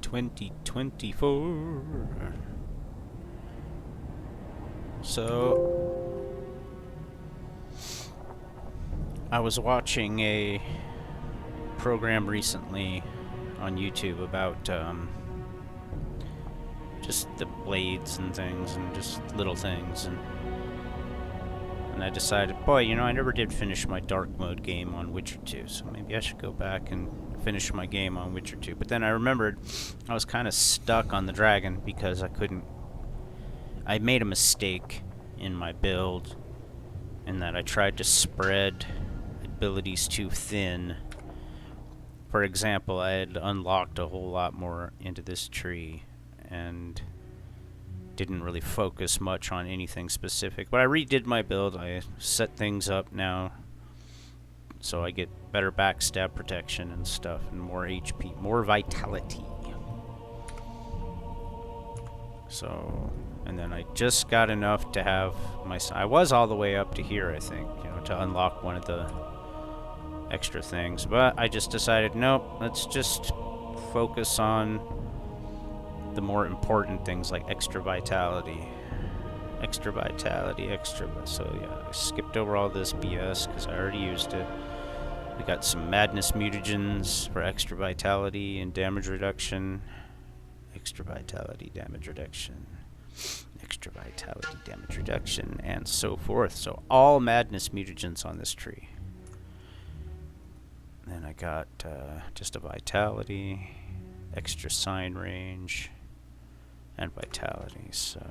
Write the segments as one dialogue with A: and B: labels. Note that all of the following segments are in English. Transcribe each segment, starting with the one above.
A: 2024. So I was watching a program recently on YouTube about just the blades and things and just little things, and I decided, boy, you know, I never did finish my dark mode game on Witcher 2, so maybe I should go back and finish my game on Witcher 2. But then I remembered I was kind of stuck on the dragon because I made a mistake in my build in that I tried to spread abilities too thin. For example, I had unlocked a whole lot more into this tree and didn't really focus much on anything specific. But I redid my build. I set things up now so I get better backstab protection and stuff, and more HP, more vitality. So, and then I just got enough to have I was all the way up to here, I think, you know, to unlock one of the extra things. But I just decided, nope, let's just focus on the more important things like extra vitality. So yeah, I skipped over all this BS because I already used it. We got some madness mutagens for extra vitality and damage reduction. Extra vitality, damage reduction. Extra vitality, damage reduction, and so forth. So all madness mutagens on this tree. Then I got just a vitality, extra sign range, and vitality. So,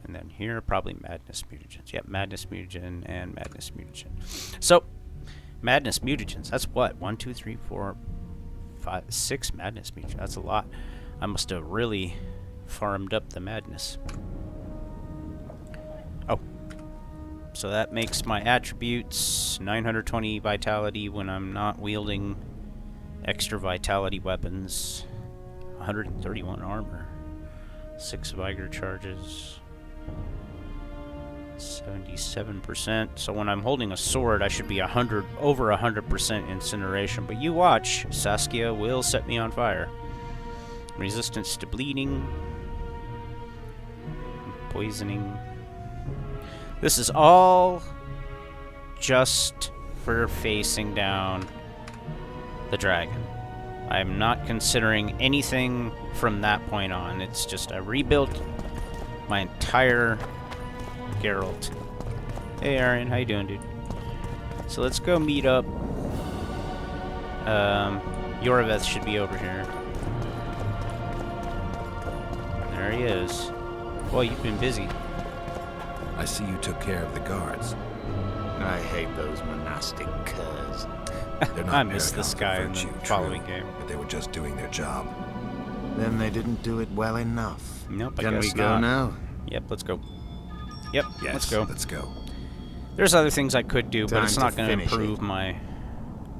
A: and then here probably madness mutagens. Yep, madness mutagen and madness mutagen. So madness mutagens, that's what? 1, 2, 3, 4, 5, 6 madness mutagens. That's a lot. I must have really farmed up the madness. Oh. So that makes my attributes 920 vitality when I'm not wielding extra vitality weapons. 131 armor. 6 vigor charges. 77%. So when I'm holding a sword, I should be over 100% incineration. But you watch, Saskia will set me on fire. Resistance to bleeding, poisoning. This is all just for facing down the dragon. I'm not considering anything from that point on. It's just I rebuilt my entire Geralt. Hey Aaron, how you doing, dude? So let's go meet up. Yoraveth should be over here. There he is. Well, you've been busy.
B: I see you took care of the guards.
C: I hate those monastic curs.
B: They're not
A: I missed this guy in the
B: virtue,
A: following
B: true,
A: game.
B: but they were just doing their job.
C: Then they didn't do it well enough.
A: Nope, I
C: Can
A: guess
C: we go
A: not.
C: now?
A: Yep, let's go. Yep,
B: Yes,
A: let's go.
B: Let's go.
A: There's other things I could do, but
C: Time
A: it's
C: to
A: not going to
C: finish
A: improve
C: it.
A: my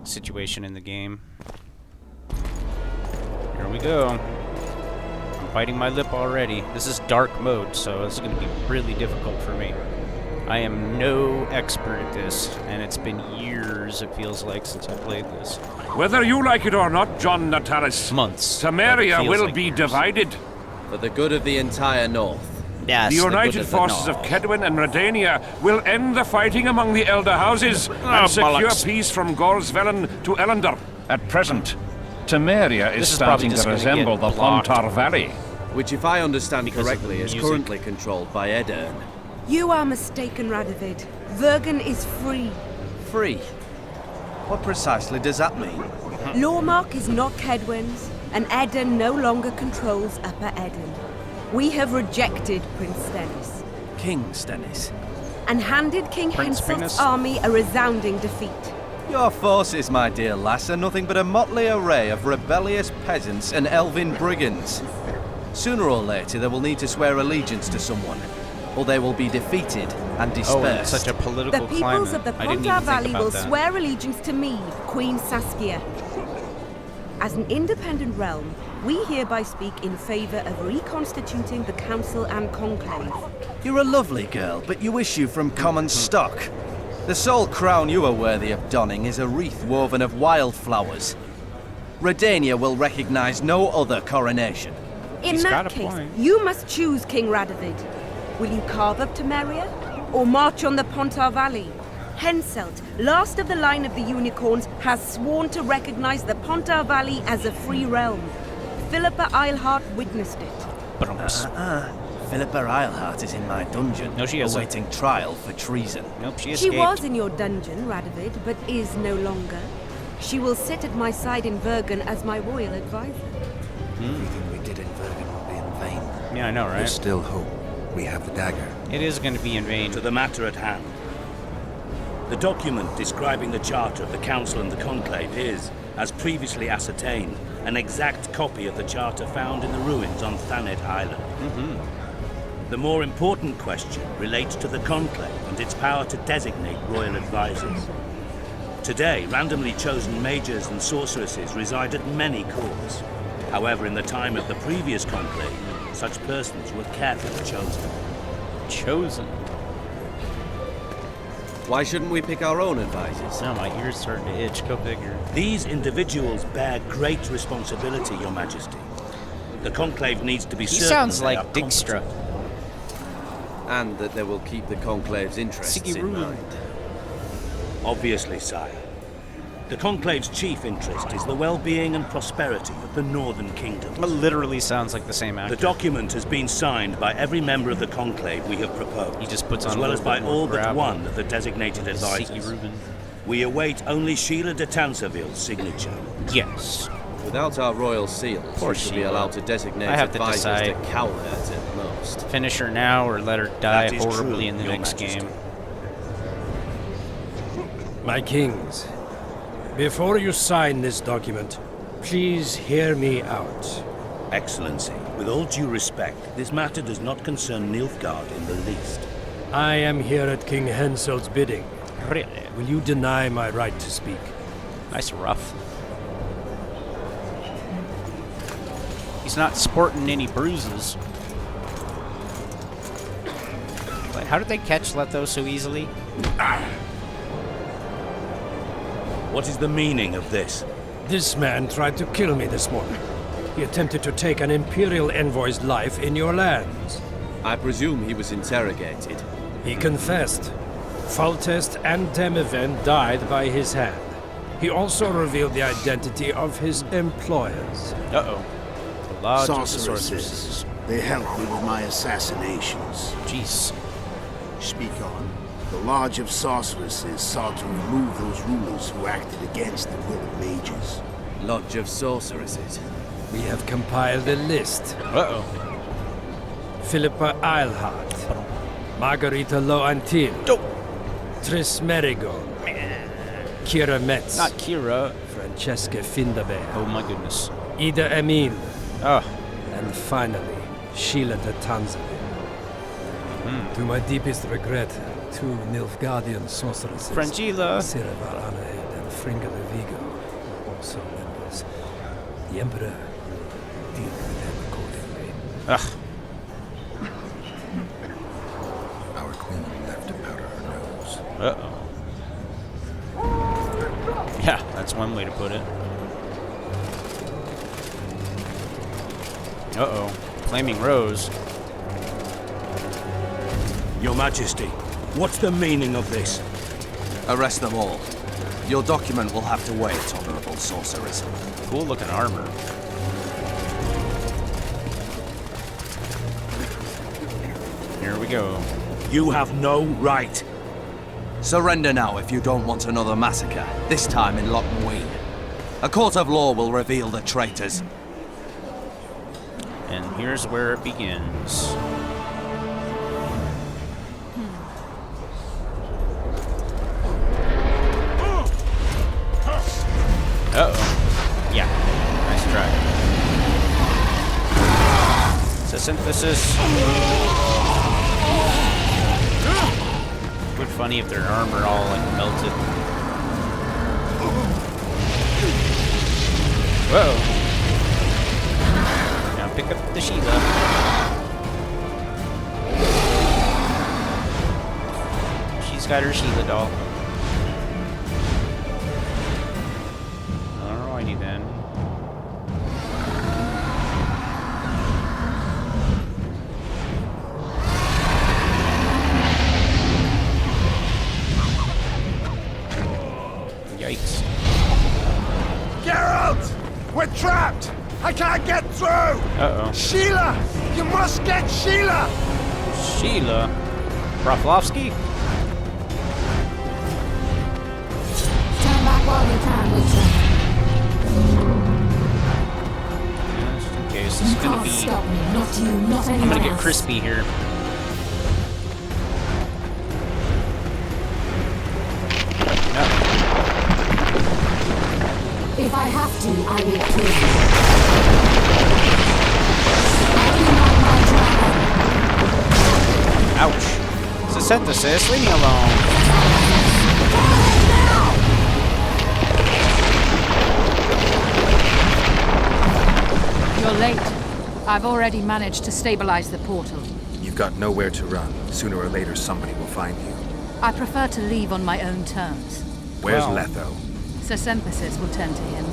A: situation in the game. Here we go. I'm biting my lip already. This is dark mode, so this is going to be really difficult for me. I am no expert at this, and it's been years, it feels like, since I played this.
D: Whether you like it or not, John Natalis,
A: Months. but it
D: Temeria
A: feels
D: will
A: like
D: be
A: years.
D: divided.
E: For the good of the entire North.
A: Yes,
D: The
A: good
D: united
A: the
D: forces of
A: North.
D: Kedwin and Redania will end the fighting among the Elder Houses and secure
A: bollocks.
D: peace from Gorsvelen to Ellender. At present, Temeria
A: This
D: is
A: is probably
D: starting
A: just
D: to
A: gonna
D: resemble
A: get
D: the
A: blocked.
D: Fontar Valley.
E: Which, if I understand
A: Because of the
E: correctly, is
A: music.
E: currently controlled by Edirn.
F: You are mistaken, Radovid. Vergen is free.
E: Free? What precisely does that mean?
F: Lormark is not Kedwen's, and Edirn no longer controls Upper Edirn. We have rejected Prince Stennis,
E: King Stennis.
F: and handed King
A: Prince
F: Henselt's
A: Stennis?
F: army a resounding defeat.
E: Your forces, my dear lass, are nothing but a motley array of rebellious peasants and elven brigands. Sooner or later, they will need to swear allegiance to someone, or they will be defeated and
A: Oh,
E: dispersed.
A: it's such a
F: The
A: political
F: peoples
A: climate.
F: of the
A: I didn't
F: Pontar
A: even think
F: Valley
A: about
F: will
A: that.
F: swear allegiance to me, Queen Saskia. As an independent realm, we hereby speak in favor of reconstituting the Council and Conclave.
E: You're a lovely girl, but you issue from common stock. The sole crown you are worthy of donning is a wreath woven of wildflowers. Redania will recognize no other coronation.
F: In
A: He's got
F: that
A: a
F: case,
A: point.
F: you must choose King Radovid. Will you carve up Temeria, or march on the Pontar Valley? Henselt, last of the line of the unicorns, has sworn to recognize the Pontar Valley as a free realm. Philippa Eilhart witnessed it.
A: Brumps.
E: Philippa Eilhart is in my dungeon,
A: No, she isn't.
E: awaiting trial for treason.
A: Nope, she
F: She
A: escaped.
F: was in your dungeon, Radovid, but is no longer. She will sit at my side in Bergen as my royal advisor.
B: Everything we did in Bergen will be in vain.
A: Yeah, I know, right?
B: There's still hope. We have the dagger.
A: It is going to be in vain.
C: To the matter at hand. The document describing the charter of the Council and the Conclave is, as previously ascertained, an exact copy of the charter found in the ruins on Thanet Island. The more important question relates to the Conclave and its power to designate royal advisors. Today, randomly chosen mages and sorceresses reside at many courts. However, in the time of the previous Conclave, such persons were carefully chosen.
A: Chosen.
E: Why shouldn't we pick our own advisors?
A: Now my ears starting to itch. Go figure.
C: These individuals bear great responsibility, Your Majesty. The Conclave needs to be
A: He
C: certain
A: sounds
C: they
A: like
C: are
A: Dijkstra.
E: And that they will keep the Conclave's interests
A: Siggy
E: in
A: Roo.
E: mind.
C: competent. Obviously, sire. The Conclave's chief interest is the well-being and prosperity of the Northern Kingdom.
A: It literally sounds like the same actor.
C: The document has been signed by every member of the Conclave we have proposed,
A: He just puts
C: as
A: on a
C: well as
A: little
C: by
A: bit more
C: all but
A: gravel.
C: one of the designated
A: Siggy
C: advisors.
A: Rubin.
C: We await only Sheila de Tanseville's signature.
A: Yes.
E: Without our royal seals,
A: Poor
E: we should be
A: Sheila.
E: allowed to designate
A: I have to
E: advisors to
A: decide.
E: cowherds at most.
A: Finish her now or let her die
C: That is
A: horribly
C: true,
A: in the
C: Your
A: next
C: Majesty.
A: game.
G: My kings, before you sign this document, please hear me out.
C: Excellency, with all due respect, this matter does not concern Nilfgaard in the least.
G: I am here at King Henselt's bidding.
A: Really?
G: Will you deny my right to speak?
A: Nice rough. He's not sporting any bruises. But how did they catch Leto so easily?
C: What is the meaning of this?
G: This man tried to kill me this morning. He attempted to take an Imperial envoy's life in your lands.
E: I presume he was interrogated.
G: He confessed. Foltest and Demiven died by his hand. He also revealed the identity of his employers.
A: Uh-oh. The Lodge of the
H: Sorceresses.
A: Sorceresses.
H: They helped me with my assassinations.
A: Jeez.
H: Speak on. The Lodge of Sorceresses sought to remove those rulers who acted against the will of mages.
E: Lodge of Sorceresses.
G: We have compiled a list.
A: Uh-oh.
G: Philippa Eilhart, Margarita Loantil,
A: Oh.
G: Tris Merigold, Kira Metz,
A: Not Kira.
G: Francesca Findaber,
A: Oh my goodness.
G: Ida Emil,
A: Oh.
G: and finally, Sheila de Tanzaville. To my deepest regret, two Nilfgaardian sorceresses,
A: Frangilla.
G: Siravar Anahed and Fringala Vigo, also members. The Emperor will deal with them accordingly.
A: Ugh.
B: Our queen left to powder her nose.
A: Uh-oh. Yeah, that's one way to put it. Uh-oh. Flaming Rose.
C: Your Majesty, what's the meaning of this?
E: Arrest them all. Your document will have to wait, Honorable Sorceress.
A: Cool looking armor. Here we go.
C: You have no right.
E: Surrender now if you don't want another massacre, this time in Lochmuin. A court of law will reveal the traitors.
A: And here's where it begins. Uh-oh. Yeah. Nice try. It's a synthesis. Would funny if their armor all like melted. Whoa. Now pick up the Sheila. She's got her Sheila doll. Alrighty then.
H: I can't get through!
A: Uh-oh.
H: Sheila! You must get Sheila!
A: Sheila? Broflovsky?
I: Stand back while you can, Witcher.
A: Just in case. This
I: You
A: is gonna
I: can't
A: be...
I: stop me. Not you, not anyone
A: I'm gonna get
I: else.
A: crispy here. No.
I: If I have to, I will kill you. I'll unite my dragon.
A: Ouch. It's a synthesis. Leave me alone.
J: You're late. I've already managed to stabilize the portal.
B: You've got nowhere to run. Sooner or later, somebody will find you.
J: I prefer to leave on my own terms.
B: Where's
A: Well.
B: Letho?
J: Sir Synthesis will turn to him,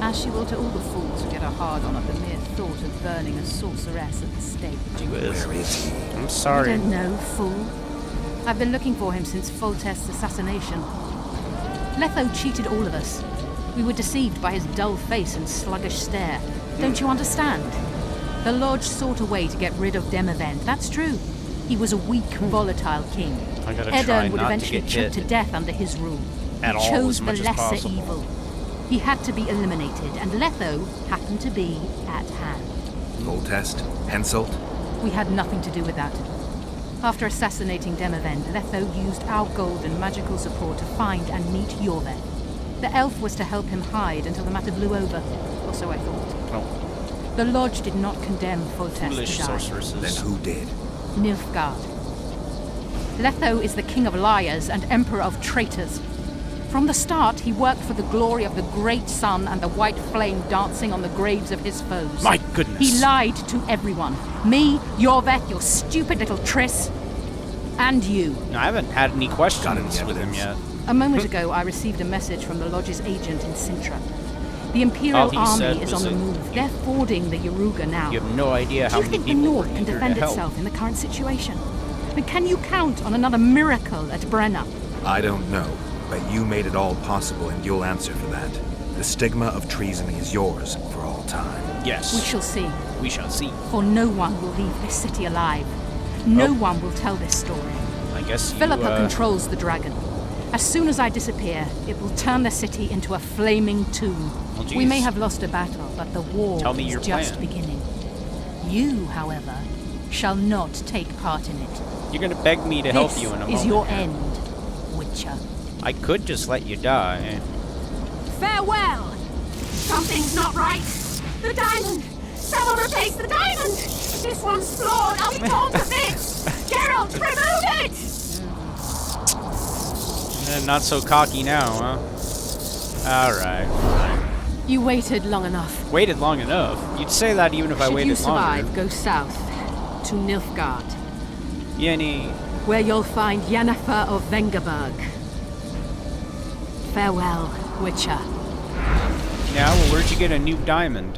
J: as she will to all the fools who get a hard-on at the mere thought of burning a sorceress at the stake.
B: Where is he?
A: I'm
J: You
A: sorry.
J: don't know, fool. I've been looking for him since Foltest's assassination. Letho cheated all of us. We were deceived by his dull face and sluggish stare. Don't you understand? The Lodge sought a way to get rid of Demavend. That's true. He was a weak, volatile king.
A: I gotta try
J: Edern would
A: not to
J: eventually
A: get
J: choke
A: hit
J: to death under his rule.
A: at
J: He
A: all,
J: chose
A: as
J: the
A: much as
J: lesser
A: possible.
J: evil. He had to be eliminated, and Letho happened to be at hand.
B: Voltest? Henselt?
J: We had nothing to do with that. After assassinating Demavend, Letho used our gold and magical support to find and meet Yorveth. The elf was to help him hide until the matter blew over, or so I thought.
A: Oh,
J: The Lodge did not condemn Foltest
A: foolish
J: to die.
B: Then
A: sorceresses.
B: who did?
J: Nilfgaard. Letho is the king of liars and emperor of traitors. From the start, he worked for the glory of the great sun and the white flame dancing on the graves of his foes.
A: My goodness.
J: He lied to everyone. Me, Yorveth, your stupid little Triss, and you.
A: No, I haven't had any
B: Got
A: questions
B: any
A: with him
B: evidence?
A: yet.
J: A moment ago, I received a message from the Lodge's agent in Sintra. The Imperial
A: All he
J: army
A: said
J: is
A: was
J: on the
A: that
J: move. They're fording the Yaruga now.
A: You have no idea
J: Do
A: how
J: you
A: many
J: think the
A: people
J: North
A: were
J: can
A: eager
J: defend
A: to help.
J: itself in the current situation? And can you count on another miracle at Brenna?
B: I don't know, but you made it all possible and you'll answer for that. The stigma of treason is yours for all time.
A: Yes.
J: We shall see.
A: We shall see.
J: For no one will leave this city alive. No
A: Oh.
J: one will tell this story.
A: I guess you,
J: Philippa controls the dragon. As soon as I disappear, it will turn the city into a flaming tomb.
A: Well,
J: We may
A: geez.
J: have lost a battle, but the war
A: Tell me
J: is
A: your
J: just
A: plan.
J: beginning. You, however, shall not take part in it.
A: You're gonna beg me to help
J: This
A: you in a
J: is
A: moment.
J: your end, Witcher.
A: I could just let you die.
F: Farewell! Something's not right. The diamond! Someone replace the diamond! This one's flawed. I'll be torn to bits! Geralt, remove it!
A: Not so cocky now, huh? Alright, fine.
J: You waited long enough.
A: Waited long enough. You'd say that even if I
J: Should
A: waited
J: you survive,
A: longer.
J: go south to Nilfgaard,
A: Yenny.
J: where you'll find Yennefer of Vengerberg. Farewell, Witcher.
A: Now, well, where'd you get a new diamond?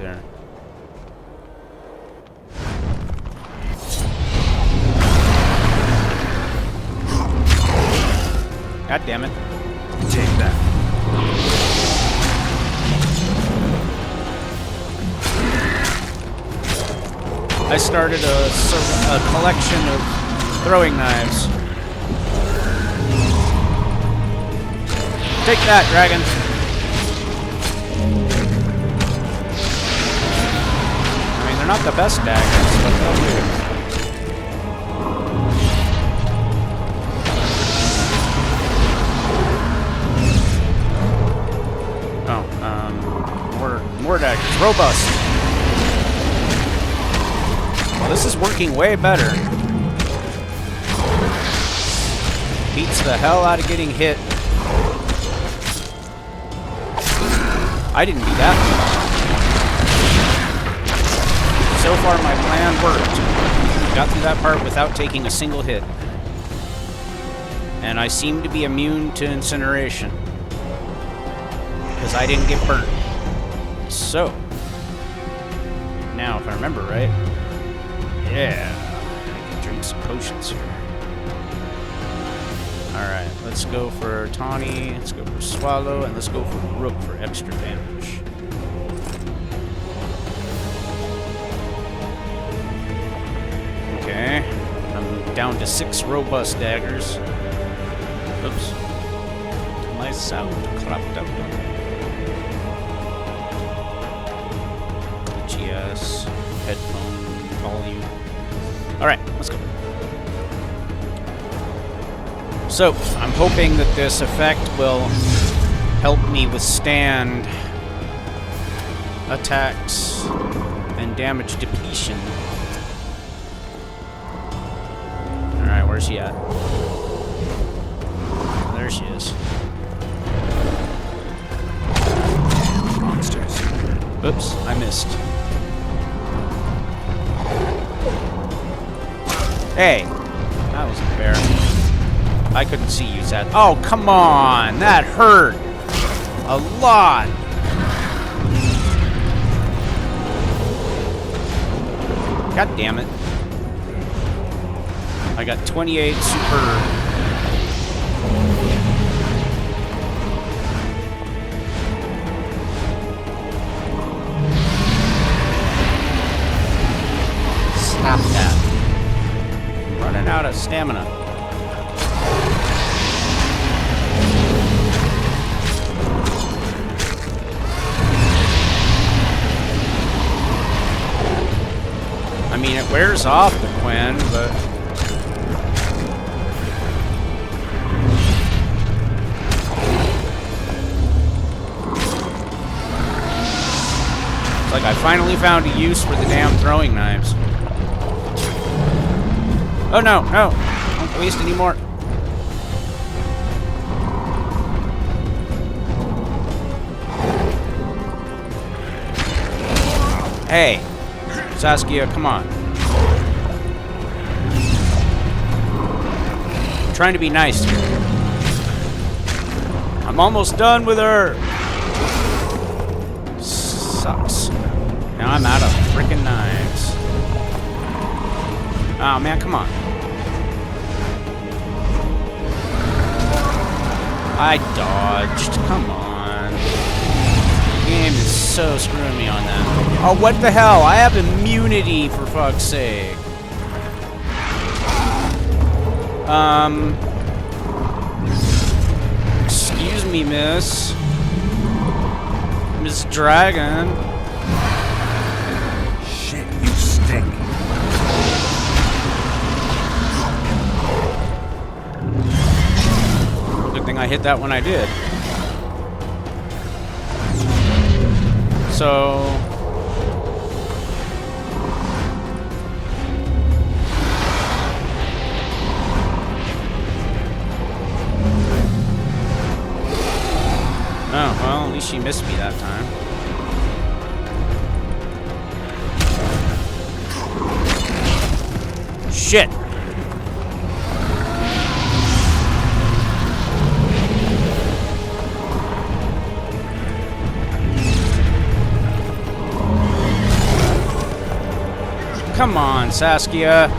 A: God damn it.
B: Take that.
A: I started a collection of throwing knives. Take that, dragon. I mean, they're not the best daggers, but they'll do. More daggers. Robust. Well, this is working way better. Beats the hell out of getting hit. I didn't do that. So far, my plan worked. Got through that part without taking a single hit. And I seem to be immune to incineration. Because I didn't get burnt. So, now if I remember right, yeah, I can drink some potions here. Alright, let's go for Tawny, let's go for Swallow, and let's go for Rook for extra damage. Down to 6 robust daggers. Oops. My sound cropped out. GS, headphone, volume. Alright, let's go. So, I'm hoping that this effect will help me withstand attacks and damage depletion. Alright, where's she at? There she is.
B: Monsters.
A: Oops, I missed. Hey, that wasn't fair. I couldn't see you, Seth. Oh, come on! That hurt! A lot! God damn it. I got 28 super. Stop that. I'm running out of stamina. I mean, it wears off the Quinn, but... It's like I finally found a use for the damn throwing knives. Oh no, no! Don't waste any more. Hey! Saskia, come on. I'm trying to be nice here. I'm almost done with her. Sucks. Now I'm out of freaking knives. Oh man, come on. I dodged. Come on. The game is so screwing me on that. Oh, what the hell? I have immunity, for fuck's sake. Excuse me, miss. Miss Dragon.
B: Shit, you stink.
A: Good thing I hit that when I did. So... Oh, well, at least she missed me that time. Shit! Come on, Saskia.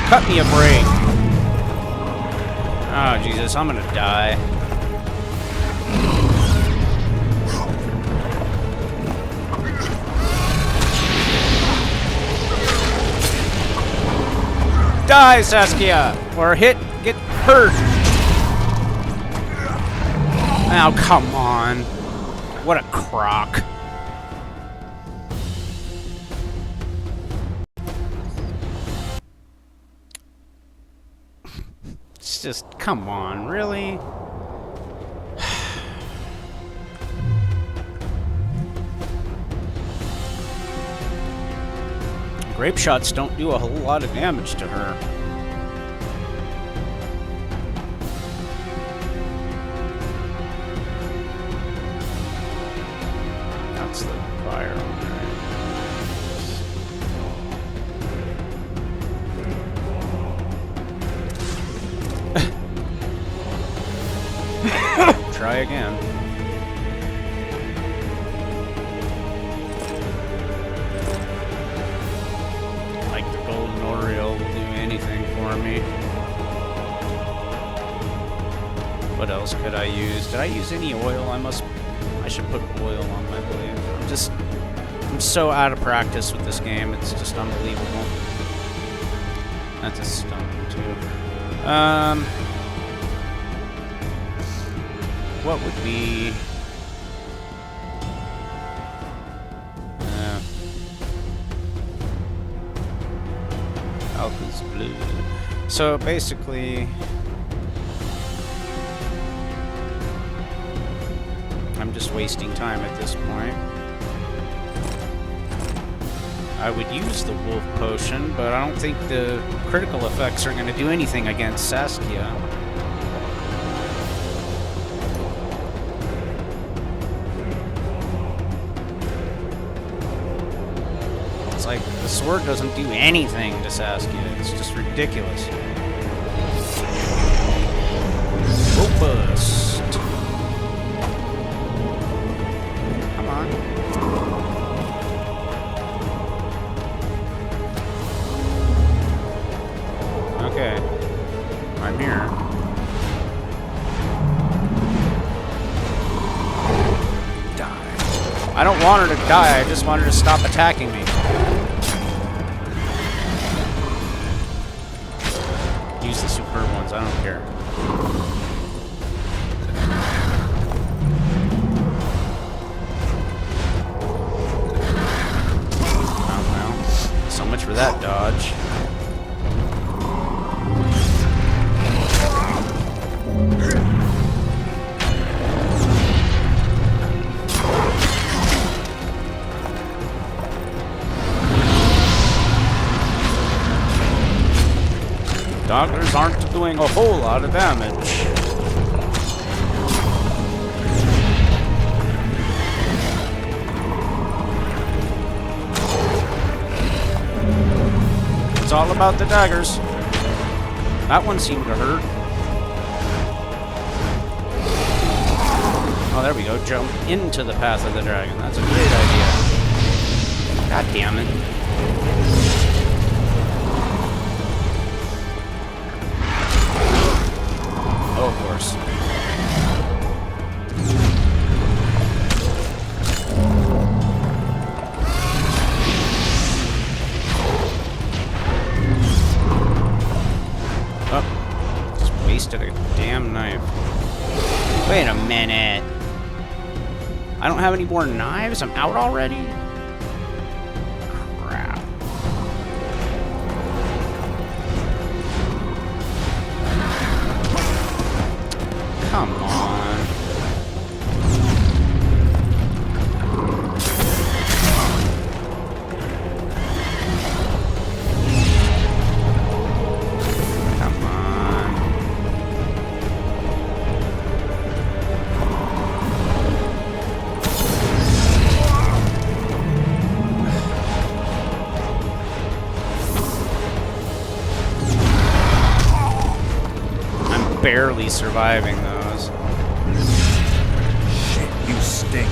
A: Cut me a break. Oh, Jesus, I'm gonna die. Die, Saskia! Or get hurt! Oh, come on. What a crock. It's just, come on, really? Grape shots don't do a whole lot of damage to her. That's the fire one, right? Try again. What else could I use? Did I use any oil? I should put oil on my blade. I'm so out of practice with this game. It's just unbelievable. That's a stun too. What would be? Alpha's blue. So basically, I'm just wasting time at this point. I would use the wolf potion, but I don't think the critical effects are going to do anything against Saskia. It's like the sword doesn't do anything to Saskia. It's just ridiculous. Robust. Come on. Okay. I'm here. Die. I don't want her to die, I just want her to stop attacking me. Use the superb ones, I don't care. Oh well. So much for that dodge. Daggers aren't doing a whole lot of damage. It's all about the daggers. That one seemed to hurt. Oh, there we go. Jump into the path of the dragon. That's a great idea. God damn it. Oh, of course. Oh, just wasted a damn knife. Wait a minute. I don't have any more knives? I'm out already? Crap. Come on. Come on. I'm barely surviving those.
B: Shit, you stink.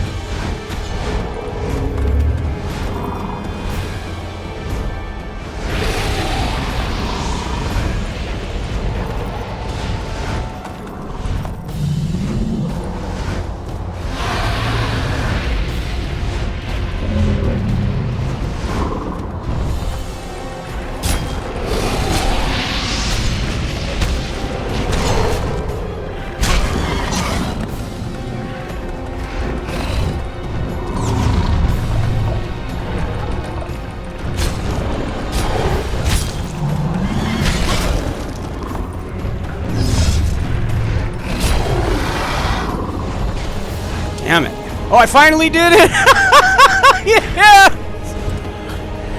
A: Damn it. Oh, I finally did it! Yeah!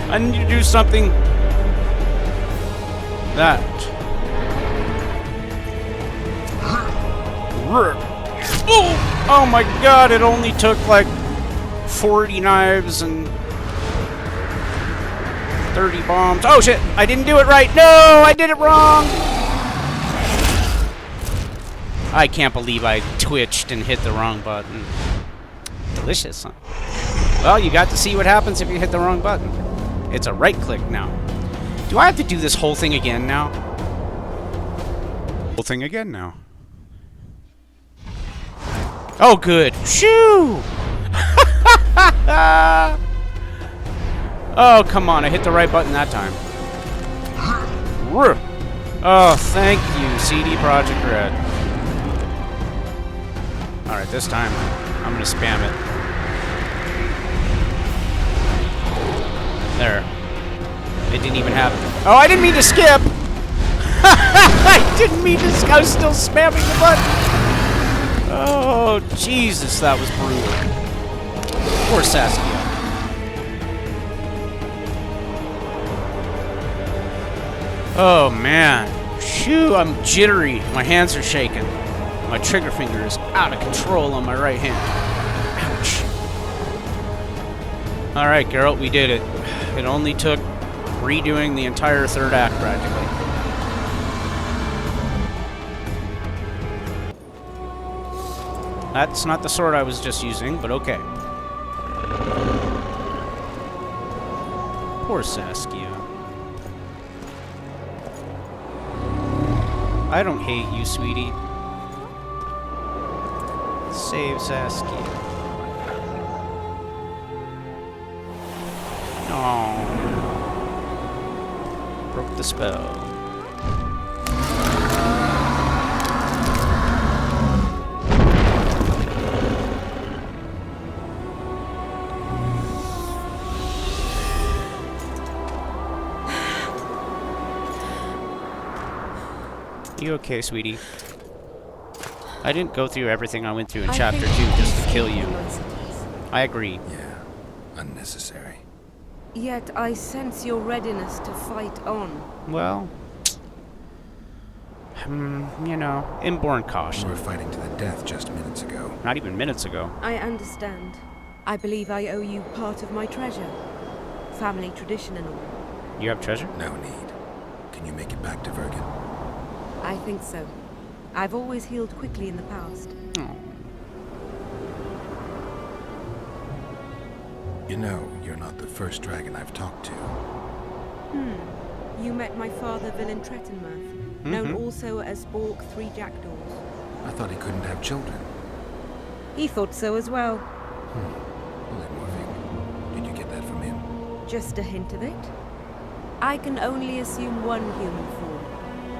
A: I need to do something. That. Oh my god, it only took like 40 knives and 30 bombs. Oh shit, I didn't do it right. No, I did it wrong. I can't believe I twitched and hit the wrong button. Delicious, huh? Well, you got to see what happens if you hit the wrong button. It's a right click now. Do I have to do this whole thing again now? Whole thing again now. Oh, good. Shoo! Oh, come on. I hit the right button that time. Oh, thank you, CD Projekt Red. Alright, this time I'm gonna spam it. There. It didn't even happen. Oh, I didn't mean to skip! I didn't mean to I was still spamming the button! Oh, Jesus, that was brutal. Poor Saskia. Oh, man. Shoo, I'm jittery. My hands are shaking. My trigger finger is out of control on my right hand. Ouch. Alright, Geralt, we did it. It only took redoing the entire third act, practically. That's not the sword I was just using, but okay. Poor Saskia. I don't hate you, sweetie. Save Saskia. Oh. Broke the spell. You okay, sweetie? I didn't go through everything I went through in Chapter 2 just to kill you. I agree.
B: Yeah, unnecessary.
F: Yet I sense your readiness to fight on.
A: Well, you know, inborn caution.
B: We were fighting to the death just minutes ago.
A: Not even minutes ago.
F: I understand. I believe I owe you part of my treasure. Family tradition and all.
A: You have treasure?
B: No need. Can you make it back to Vergen?
F: I think so. I've always healed quickly in the past.
A: Oh.
B: You know, you're not the first dragon I've talked to.
F: You met my father, Villain Trettenmirth, known also as Bork Three Jackdaws.
B: I thought he couldn't have children.
F: He thought so as well.
B: Polymorphing. Did you get that from him?
F: Just a hint of it. I can only assume one human form.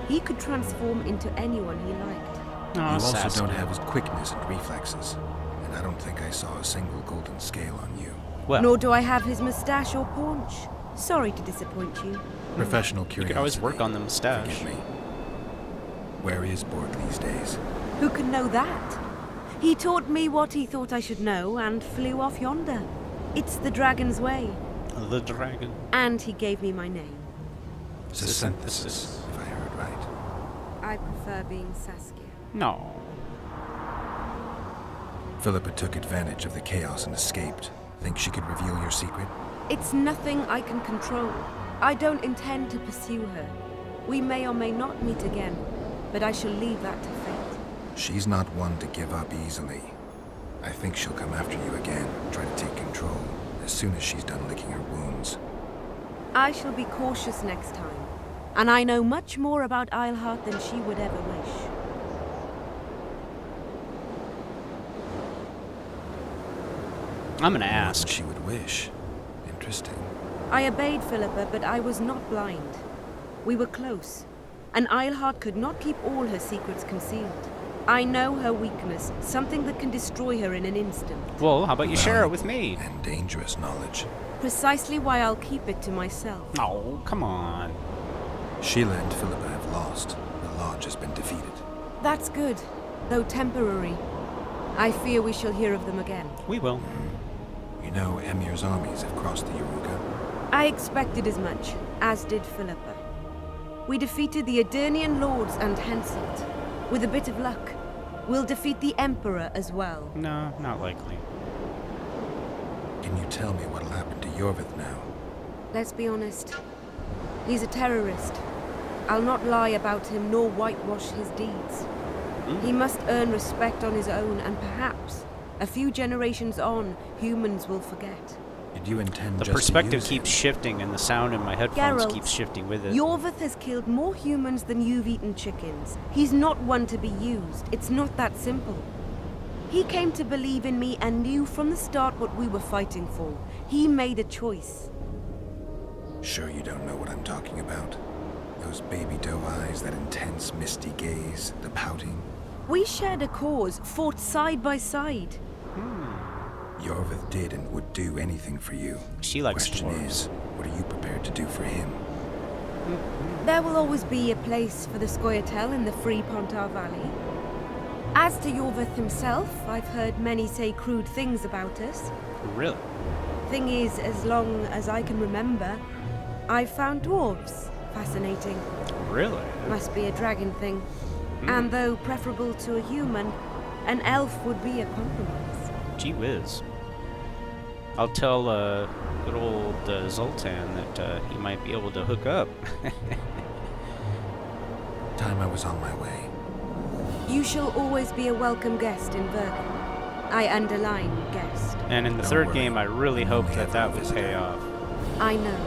F: He could transform into anyone he liked.
A: Oh,
B: you also
A: Saskia.
B: don't have his quickness and reflexes. And I don't think I saw a single golden scale on you.
A: Well,
F: Nor do I have his mustache or paunch. Sorry to disappoint you.
B: Professional
A: you
B: curiosity.
A: could always work on the mustache.
B: Forgive me. Where is Bork these days?
F: Who can know that? He taught me what he thought I should know and flew off yonder. It's the dragon's way.
A: The dragon.
F: And he gave me my name.
B: Synthesis, if I heard right.
F: I prefer being Saskia.
A: No.
B: Philippa took advantage of the chaos and escaped. Think she could reveal your secret?
F: It's nothing I can control. I don't intend to pursue her. We may or may not meet again, but I shall leave that to fate.
B: She's not one to give up easily. I think she'll come after you again, try to take control, as soon as she's done licking her wounds.
F: I shall be cautious next time, and I know much more about Eilhart than she would ever wish.
A: I'm gonna
B: More than
A: ask.
B: she would wish. Interesting.
F: I obeyed Philippa, but I was not blind. We were close, and Eilhart could not keep all her secrets concealed. I know her weakness, something that can destroy her in an instant.
A: Well, how about you share it with me?
B: And dangerous knowledge.
F: Precisely why I'll keep it to myself.
A: Oh, come on.
B: Sheila and Philippa have lost. The Lodge has been defeated.
F: That's good, though temporary. I fear we shall hear of them again.
A: We will.
B: You know, Emir's armies have crossed the Yaruga.
F: I expected as much, as did Philippa. We defeated the Adernian lords and Henselt. With a bit of luck, we'll defeat the Emperor as well.
A: No, not likely.
B: Can you tell me what'll happen to Yorvith now?
F: Let's be honest. He's a terrorist. I'll not lie about him nor whitewash his deeds. He must earn respect on his own, and perhaps, a few generations on, humans will forget.
B: Did you intend
A: The
B: just
A: perspective
B: to use
A: keeps
B: him?
A: shifting, and the sound in my headphones
F: Geralt,
A: keeps shifting with it.
F: Yorvith has killed more humans than you've eaten chickens. He's not one to be used. It's not that simple. He came to believe in me and knew from the start what we were fighting for. He made a choice.
B: Sure you don't know what I'm talking about? Those baby doe eyes, that intense, misty gaze, the pouting.
F: We shared a cause, fought side by side.
B: Yorvith did and would do anything for you.
A: She likes
B: Question
A: dwarves.
B: is, what are you prepared to do for him?
F: There will always be a place for the Scoia'tael in the free Pontar Valley. As to Yorvith himself, I've heard many say crude things about us.
A: Really?
F: Thing is, as long as I can remember, I've found dwarves fascinating.
A: Really?
F: Must be a dragon thing. And though preferable to a human, an elf would be a compromise.
A: Gee whiz. I'll tell good old Zoltan that he might be able to hook up.
B: Time I was on my way.
F: You shall always be a welcome guest in Vergen. I underline guest.
A: And in the
B: Don't
A: third
B: worry.
A: game, I really
B: I'll
A: hope
B: only
A: that
B: ever
A: that would
B: visit
A: pay
B: her.
A: off.
F: I know.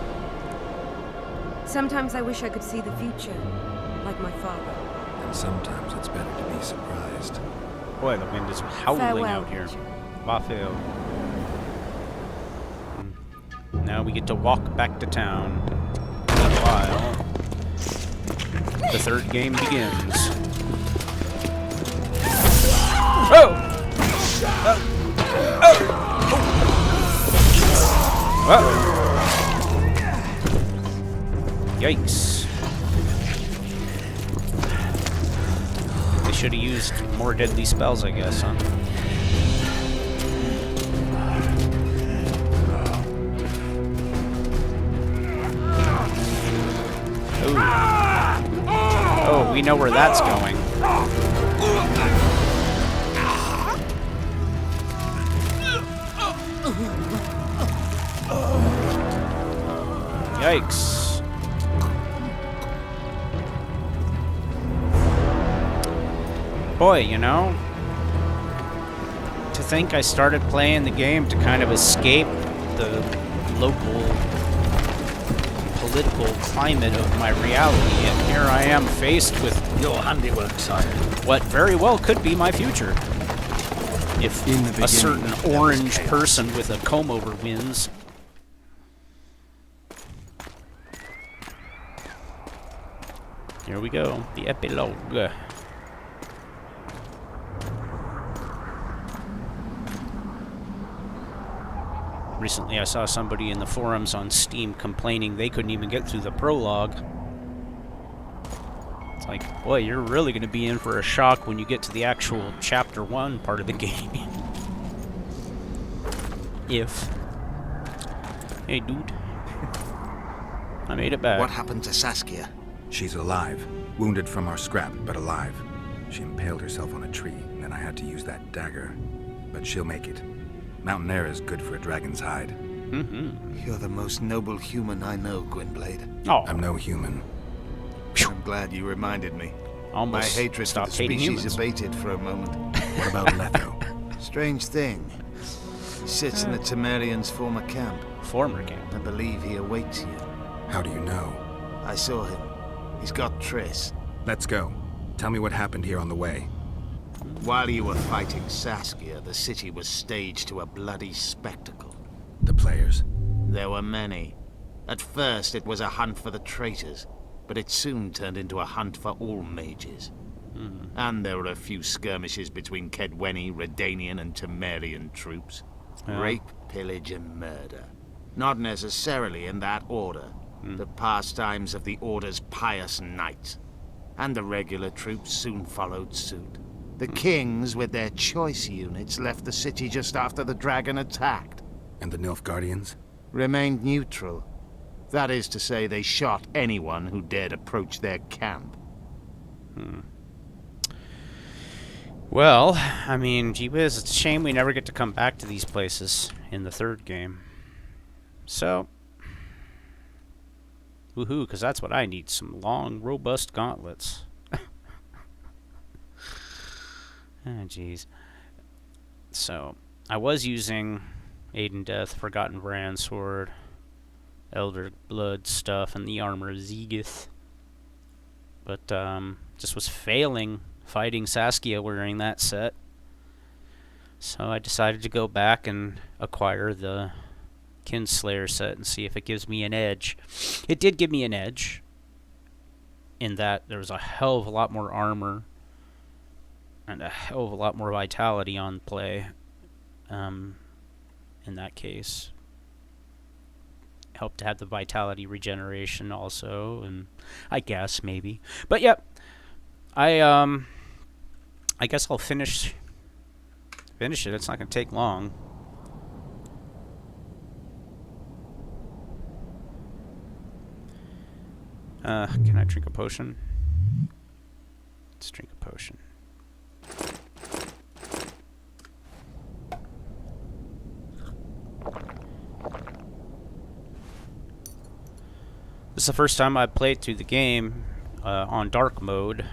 F: Sometimes I wish I could see the future, like my father.
B: And sometimes it's better to be surprised.
A: Boy, the wind is howling
F: Farewell,
A: out here.
F: Richard.
A: Wafel. Now we get to walk back to town. Meanwhile, the third game begins. Oh! Yikes. They should have used more deadly spells, I guess, huh? Ooh. Oh, we know where that's going. Yikes. Boy, you know, to think I started playing the game to kind of escape the local political climate of my reality, and here I am faced with
C: Your handiwork, sire.
A: what very well could be my future. If
B: In the
A: a
B: beginning,
A: certain
B: there was
A: orange
B: chaos.
A: person with a comb-over wins. Here we go, the epilogue. Recently I saw somebody in the forums on Steam complaining they couldn't even get through the prologue. It's like, boy, you're really going to be in for a shock when you get to the actual Chapter 1 part of the game. If. Hey, dude. I made it back.
H: What happened to Saskia?
B: She's alive. Wounded from our scrap, but alive. She impaled herself on a tree, and then I had to use that dagger. But she'll make it. Mountain air is good for a dragon's hide.
A: Mm-hmm.
H: You're the most noble human I know, Gwynblade.
A: Oh,
B: I'm no human.
H: I'm glad you reminded me. My
A: almost
H: hatred for the
A: stopped hating
H: species
A: humans.
H: abated for a moment.
B: What about Letho?
H: Strange thing. He sits in the Temerians' former camp.
A: Former game.
H: I believe he awaits you.
B: How do you know?
H: I saw him. He's got Triss.
B: Let's go. Tell me what happened here on the way.
H: While you were fighting Saskia, the city was staged to a bloody spectacle.
B: The players.
H: There were many. At first, it was a hunt for the traitors, but it soon turned into a hunt for all mages. And there were a few skirmishes between Kedweni, Redanian, and Temerian troops.
A: Yeah.
H: Rape, pillage, and murder. Not necessarily in that order. The pastimes of the Order's pious knights. And the regular troops soon followed suit. The kings, with their choice units, left the city just after the dragon attacked.
B: And the Nilfgaardians?
H: Remained neutral. That is to say, they shot anyone who dared approach their camp.
A: Well, I mean, gee whiz, it's a shame we never get to come back to these places in the third game. So, woohoo, because that's what I need, some long, robust gauntlets. Ah, jeez. So, I was using Aiden Death, Forgotten Brand Sword, Elder Blood stuff, and the Armor of Zegith. But, just was failing fighting Saskia wearing that set. So I decided to go back and acquire the Kinslayer set and see if it gives me an edge. It did give me an edge. in that there was a hell of a lot more armor and a hell of a lot more vitality on play. In that case, helped to have the vitality regeneration also, and I guess maybe. But yep, I guess I'll finish it. It's not gonna take long. Can I drink a potion? Let's drink a potion. This is the first time I played through the game on dark mode.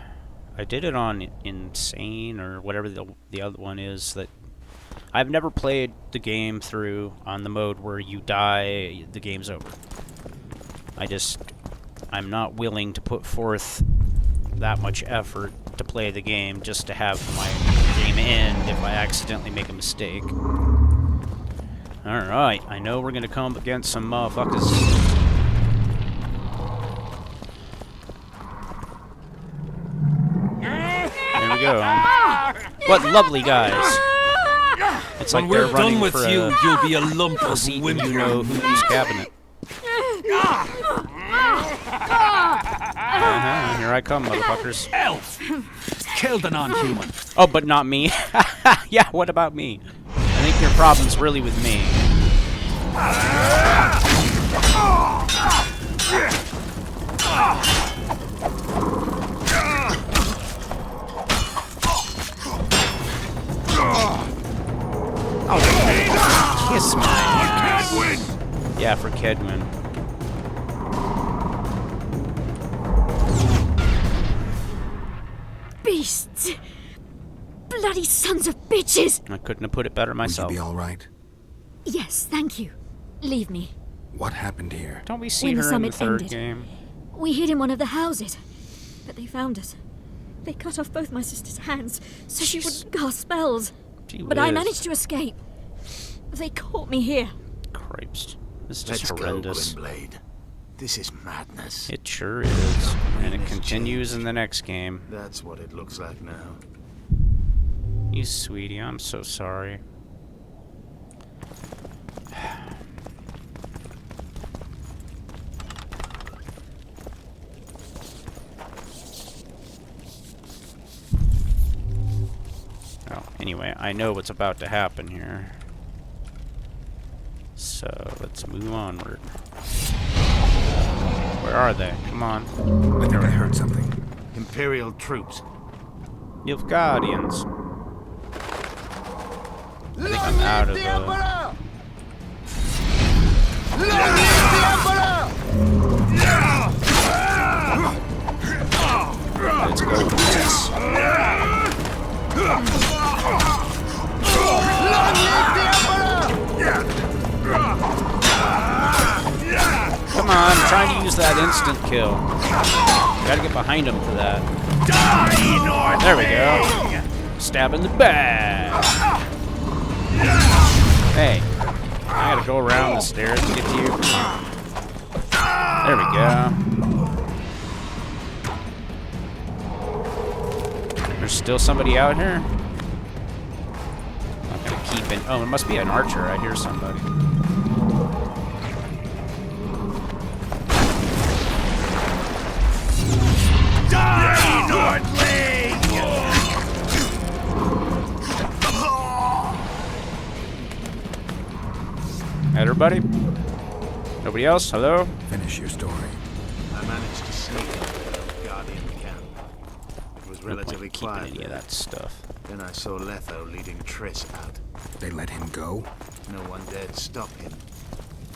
A: I did it on insane or whatever the other one is. That I've never played the game through on the mode where you die, the game's over. I'm not willing to put forth that much effort to play the game just to have my game end if I accidentally make a mistake. Alright, I know we're gonna come up against some motherfuckers. There we go. What lovely guys. It's like they're running for a
G: you'll be a lump of
A: seat in you know whose cabinet. Here I come, motherfuckers.
C: Elf! Kill the non-human.
A: Oh, but not me. Yeah, what about me? I think your problem's really with me. Oh, kiss my ass. Yeah, for Kedwin.
K: Beasts! Bloody sons of bitches!
A: I couldn't have put it better myself.
B: Will you be all right?
K: Yes, thank you. Leave me.
B: What happened here?
A: Don't we see
K: When the
A: her in the
K: summit
A: third
K: ended,
A: game?
K: We hid in one of the houses, but they found us. They cut off both my sister's hands so she wouldn't cast spells.
A: Gee
K: But I
A: whiz.
K: managed to escape. They caught me here.
A: Cripes. This is just
H: Let's
A: horrendous.
H: go, Gwynblade. This is madness.
A: It sure is. And it
H: It's
A: continues
H: changed.
A: in the next game.
H: That's what it looks like now.
A: You sweetie, I'm so sorry. Oh, anyway, I know what's about to happen here. So, let's move onward. Where are they? Come on.
B: I think I heard something.
H: Imperial troops.
A: You've Guardians. I think I'm out of Let's go for this. Come on, I'm trying to use that instant kill. Gotta get behind him for that. There we go. Stab in the back. Hey, I gotta go around the stairs to get to you. There we go. There's still somebody out here? I'm gonna keep it. Oh, it must be an archer. I hear somebody. Everybody? Nobody else? Hello?
B: Finish your story.
H: I managed to sneak into the Guardian camp. It was relatively
A: Keeping
H: quiet
A: any of
H: there.
A: that stuff.
H: Then I saw Letho leading Triss out.
B: They let him go?
H: No one dared stop him.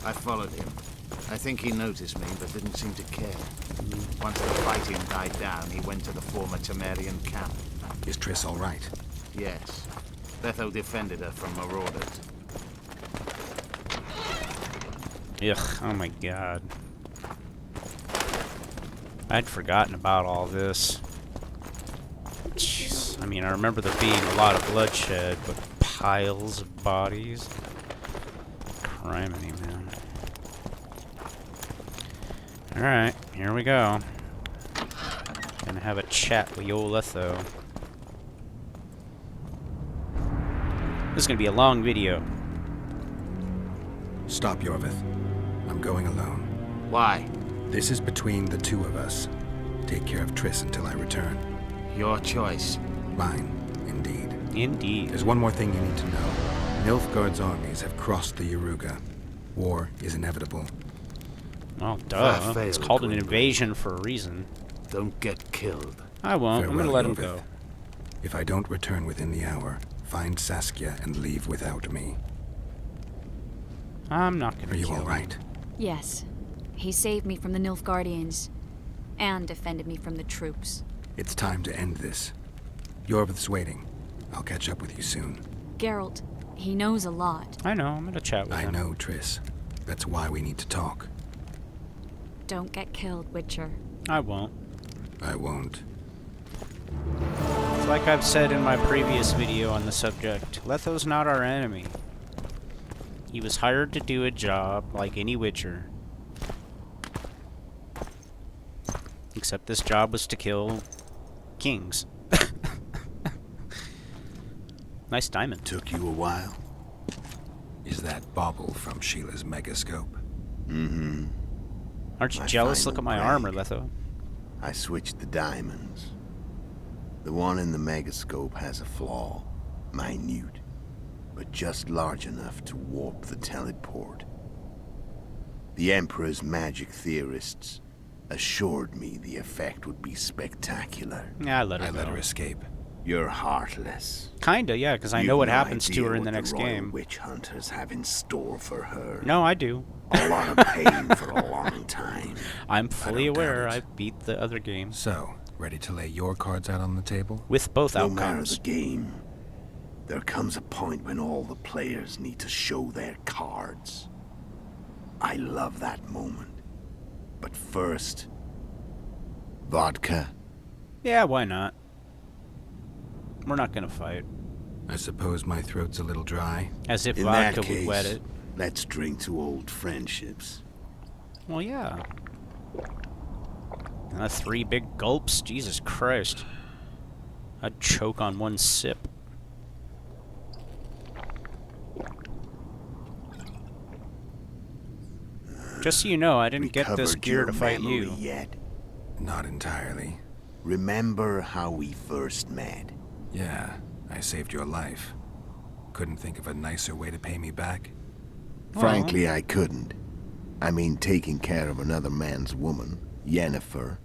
H: I followed him. I think he noticed me, but didn't seem to care. Once the fighting died down, he went to the former Temerian camp.
B: Is Triss all right?
H: Yes. Letho defended her from marauders.
A: Ugh, oh my god. I'd forgotten about all this. Jeez. I mean, I remember there being a lot of bloodshed, but piles of bodies. Criminy, man. Alright, here we go. Gonna have a chat with Yoletho. This is gonna be a long video.
B: Stop, Yorvith. I'm going alone.
H: Why?
B: This is between the two of us. Take care of Triss until I return.
H: Your choice.
B: Mine, indeed.
A: Indeed.
B: There's one more thing you need to know. Nilfgaard's armies have crossed the Yaruga. War is inevitable.
A: Oh, duh. It's called an invasion for a reason.
H: Don't get killed.
A: I won't. I'm gonna let him go.
B: If I don't return within the hour, find Saskia and leave without me.
A: I'm not gonna
B: Are you
A: kill
B: all
A: him.
B: right?
K: Yes. He saved me from the Nilfgaardians. And defended me from the troops.
B: It's time to end this. Yorvith's waiting. I'll catch up with you soon.
K: Geralt, he knows a lot.
A: I know. I'm gonna chat with him.
B: I know, Triss. That's why we need to talk.
K: Don't get killed, Witcher.
A: I won't.
B: I won't.
A: It's like I've said in my previous video on the subject. Letho's not our enemy. He was hired to do a job like any Witcher. Except this job was to kill kings. Nice diamond.
B: Took you a while? Is that bauble from Sheila's megascope?
L: Mm-hmm.
A: Aren't you jealous? Look at my armor, Letho.
L: I switched the diamonds. The one in the megascope has a flaw. Minute. But just large enough to warp the teleport. The Emperor's magic theorists assured me the effect would be spectacular.
A: Yeah, I let
B: her escape.
L: You're heartless.
A: Kinda, yeah, because I know what happens to her in the next game.
L: Witch hunters have in store for her.
A: No, I do.
L: A lot of pain for a long time.
A: I'm fully aware. I beat the other game.
B: So, ready to lay your cards out on the table?
A: With both
L: No
A: outcomes.
L: matter the game, there comes a point when all the players need to show their cards. I love that moment. But first, vodka.
A: Yeah, why not? We're not gonna fight.
B: I suppose my throat's a little dry.
A: As if
L: In
A: vodka
L: that case,
A: would wet it.
L: let's drink to old friendships.
A: Well, yeah. 3 big gulps? Jesus Christ. I'd choke on one sip. Just so you know, I didn't get this
L: Recovered
A: gear
L: your
A: to fight
L: memory
A: you.
L: Yet?
B: Not entirely.
L: Remember how we first met?
B: Yeah, I saved your life. Couldn't think of a nicer way to pay me back?
L: Frankly, I couldn't. I mean, taking care of another man's woman, Yennefer.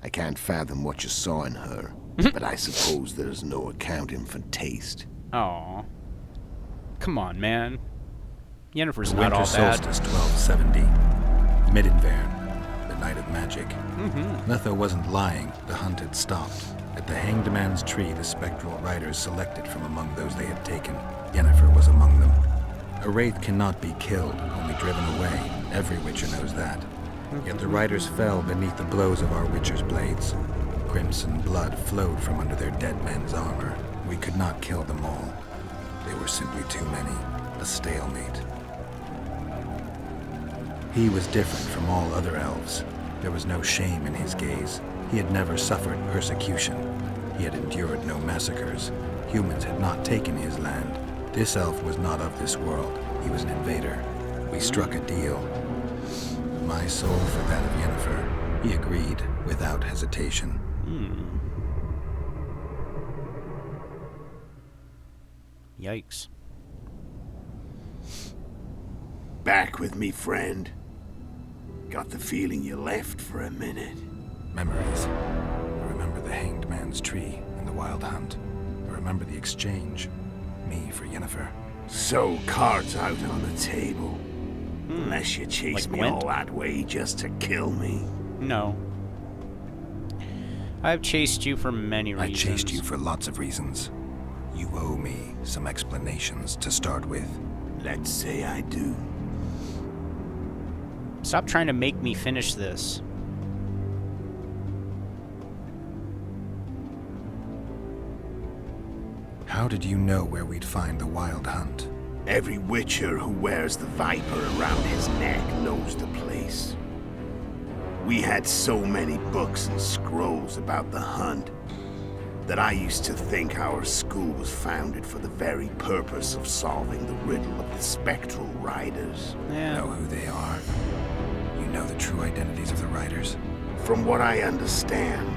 L: I can't fathom what you saw in her, but I suppose there's no accounting for taste.
A: Aw. Come on, man. Yennefer's not
B: Winter
A: all bad.
B: Solstice 1270. Midinvern, the Night of Magic. Letho wasn't lying. The hunt had stopped. At the Hanged Man's Tree, the spectral riders selected from among those they had taken. Yennefer was among them. A wraith cannot be killed, only driven away. Every Witcher knows that. Yet the riders fell beneath the blows of our Witcher's blades. Crimson blood flowed from under their dead men's armor. We could not kill them all. They were simply too many. A stalemate. He was different from all other elves. There was no shame in his gaze. He had never suffered persecution. He had endured no massacres. Humans had not taken his land. This elf was not of this world. He was an invader. We struck a deal. My soul for that of Yennefer. He agreed without hesitation.
A: Yikes.
L: Back with me, friend. Got the feeling you left for a minute.
B: Memories. I remember the Hanged Man's Tree and the Wild Hunt. I remember the exchange. Me for Yennefer.
L: So, cards out on the table. Unless you chase
A: Like
L: me
A: Gwent?
L: all that way just to kill me.
A: No. I've chased you for many
B: I
A: reasons.
B: chased you for lots of reasons. You owe me some explanations to start with.
L: Let's say I do.
A: Stop trying to make me finish this.
B: How did you know where we'd find the Wild Hunt?
L: Every Witcher who wears the Viper around his neck knows the place. We had so many books and scrolls about the hunt that I used to think our school was founded for the very purpose of solving the riddle of the spectral riders.
B: Know who they are? You know the true identities of the riders?
L: From what I understand,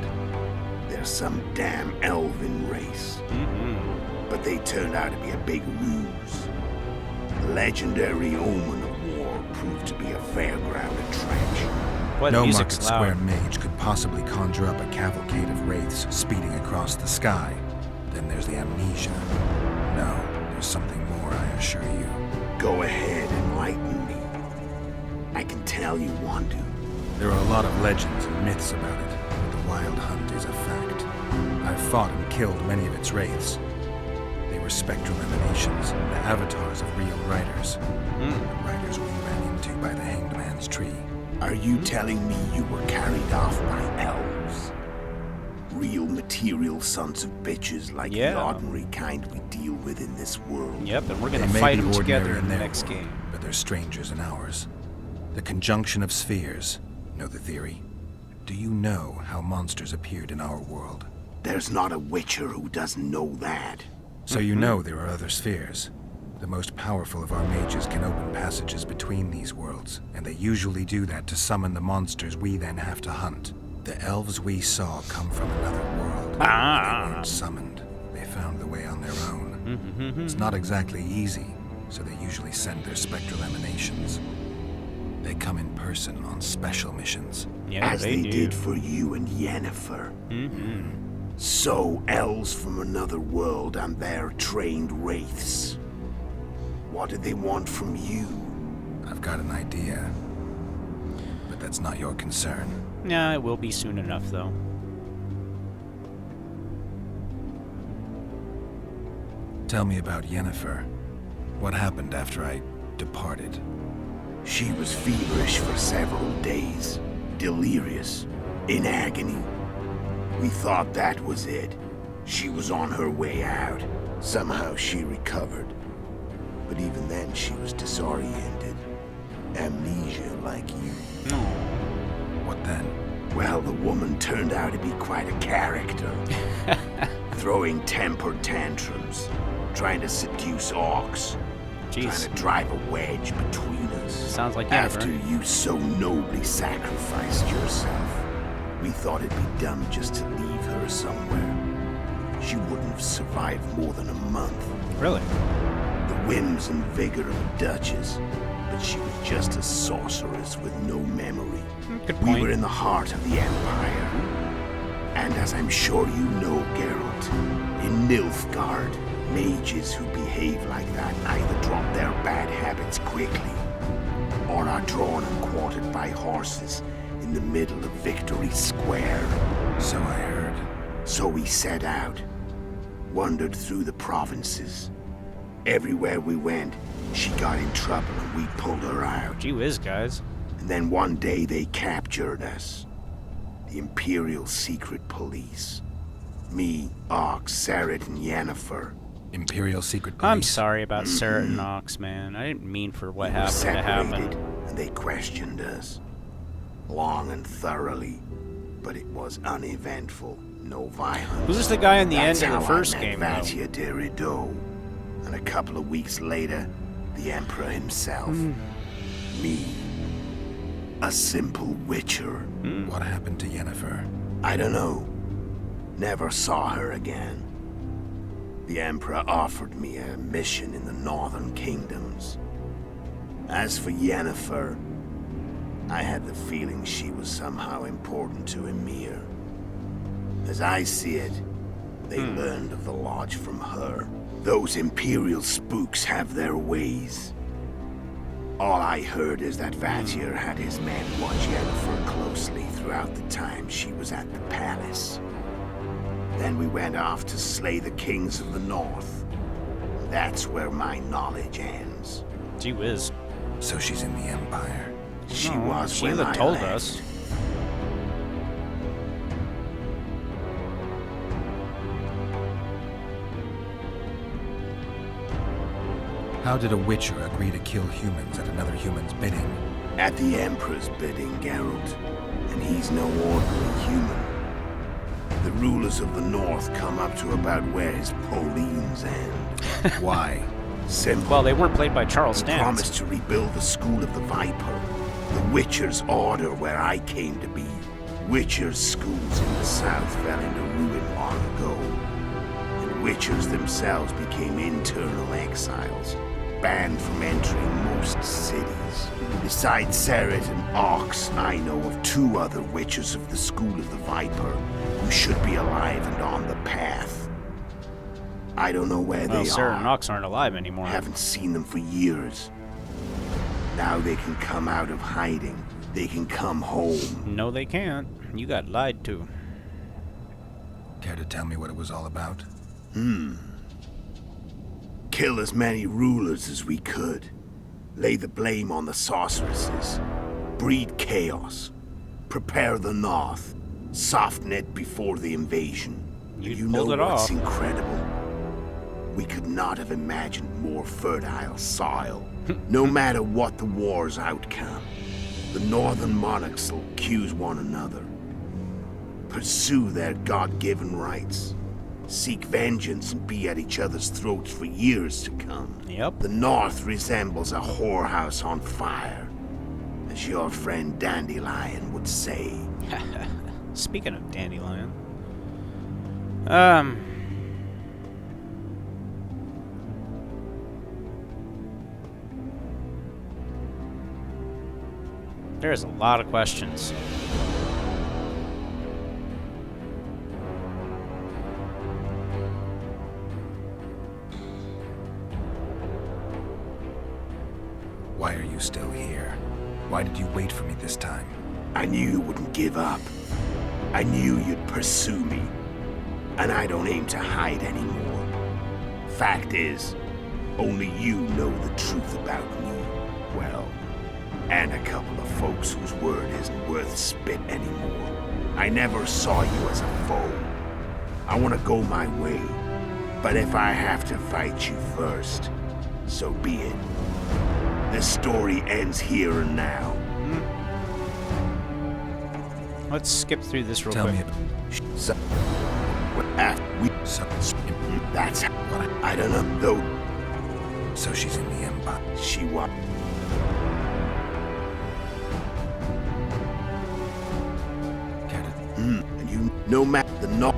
L: they're some damn elven race. But they turned out to be a big ruse. The legendary omen of war proved to be a fairground attraction.
B: No Market Square mage could possibly conjure up a cavalcade of wraiths speeding across the sky. Then there's the amnesia. No, there's something more, I assure you.
L: Go ahead, enlighten me. I can tell you want to.
B: There are a lot of legends and myths about it, but the Wild Hunt is a fact. I've fought and killed many of its wraiths. They were spectral emanations, the avatars of real riders. The riders we ran into by the Hanged Man's Tree.
L: Are you telling me you were carried off by elves? Real material sons of bitches like the ordinary kind we deal with in this world.
A: Yep, and we're gonna fight them together in the next
B: world,
A: game.
B: But they're strangers in ours. The conjunction of spheres. Know the theory? Do you know how monsters appeared in our world?
L: There's not a witcher who doesn't know that.
B: So you know there are other spheres. The most powerful of our mages can open passages between these worlds, and they usually do that to summon the monsters we then have to hunt. The elves we saw come from another world. They weren't summoned. They found the way on their own. It's not exactly easy, so they usually send their spectral emanations. They come in person on special missions.
L: As they did for you and Yennefer. So, elves from another world and their trained wraiths. What did they want from you?
B: I've got an idea. But that's not your concern.
A: Yeah, it will be soon enough, though.
B: Tell me about Yennefer. What happened after I departed?
L: She was feverish for several days. Delirious. In agony. We thought that was it. She was on her way out. Somehow she recovered. But even then, she was disoriented. Amnesia like you.
B: What then?
L: Well, the woman turned out to be quite a character. Throwing temper tantrums. Trying to seduce orcs. Trying to drive a wedge between us.
A: Sounds like
L: After you so nobly sacrificed yourself, we thought it'd be dumb just to leave her somewhere. She wouldn't have survived more than a month.
A: Really?
L: The whims and vigor of a duchess, but she was just a sorceress with no memory.
A: Good point.
L: We were in the heart of the Empire. And as I'm sure you know, Geralt, in Nilfgaard, mages who behave like that either drop their bad habits quickly, or are drawn and quartered by horses in the middle of Victory Square.
B: So I heard.
L: So we set out, wandered through the provinces. Everywhere we went, she got in trouble and we pulled her out.
A: Gee whiz, guys.
L: And then one day they captured us. The Imperial Secret Police. Me, Ox, Sarah, and Yennefer.
B: Imperial Secret Police?
A: I'm sorry about Sarah and Ox, man. I didn't mean for what happened to happen.
L: And they questioned us. Long and thoroughly. But it was uneventful. No violence.
A: Who's the guy in the
L: That's
A: end of the
L: how
A: first
L: I met
A: game, though?
L: Vatia de Rideau. And a couple of weeks later, the Emperor himself. Me. A simple witcher.
B: What happened to Yennefer?
L: I don't know. Never saw her again. The Emperor offered me a mission in the Northern Kingdoms. As for Yennefer, I had the feeling she was somehow important to Emir. As I see it, they learned of the Lodge from her. Those Imperial spooks have their ways. All I heard is that Vatir had his men watch Yennefer closely throughout the time she was at the palace. Then we went off to slay the kings of the north. That's where my knowledge ends.
A: Gee whiz.
B: So she's in the Empire.
L: She was
A: she
L: when I
A: told
L: left.
A: us.
B: How did a witcher agree to kill humans at another human's bidding?
L: At the Emperor's bidding, Geralt. And he's no ordinary human. The rulers of the North come up to about where his Pauline's end.
B: Why?
L: Simple.
A: Well, they weren't played by Charles
L: He
A: Dance.
L: promised to rebuild the School of the Viper, the Witcher's order where I came to be. Witcher's schools in the south fell into ruin long ago, and Witchers themselves became internal exiles, banned from entering most cities. Besides Seret and Ox, I know of 2 other Witchers of the School of the Viper who should be alive and on the path. I don't know where
A: Well,
L: they
A: Sarah
L: are.
A: and Ox aren't alive anymore.
L: Haven't seen them for years. Now they can come out of hiding. They can come home.
A: No, they can't. You got lied to.
B: Care to tell me what it was all about?
L: Kill as many rulers as we could. Lay the blame on the sorceresses. Breed chaos. Prepare the North. Soften it before the invasion.
A: You
L: know
A: pulled it
L: what's
A: off.
L: incredible? We could not have imagined more fertile soil. No matter what the war's outcome, the northern monarchs will accuse one another. Pursue their God-given rights. Seek vengeance and be at each other's throats for years to come.
A: Yep.
L: The North resembles a whorehouse on fire, as your friend Dandelion would say.
A: Speaking of Dandelion. There's a lot of questions.
B: Why are you still here? Why did you wait for me this time?
L: I knew you wouldn't give up. I knew you'd pursue me. And I don't aim to hide anymore. Fact is, only you know the truth about me. Well, and a couple of folks whose word isn't worth spit anymore. I never saw you as a foe. I want to go my way. But if I have to fight you first, so be it. This story ends here and now.
A: Let's skip through this real
B: Tell
A: quick.
B: me about...
L: So, that's what I don't know. Though,
B: So she's in the Empire.
L: she was.
B: Care to...
L: And you no matter the no.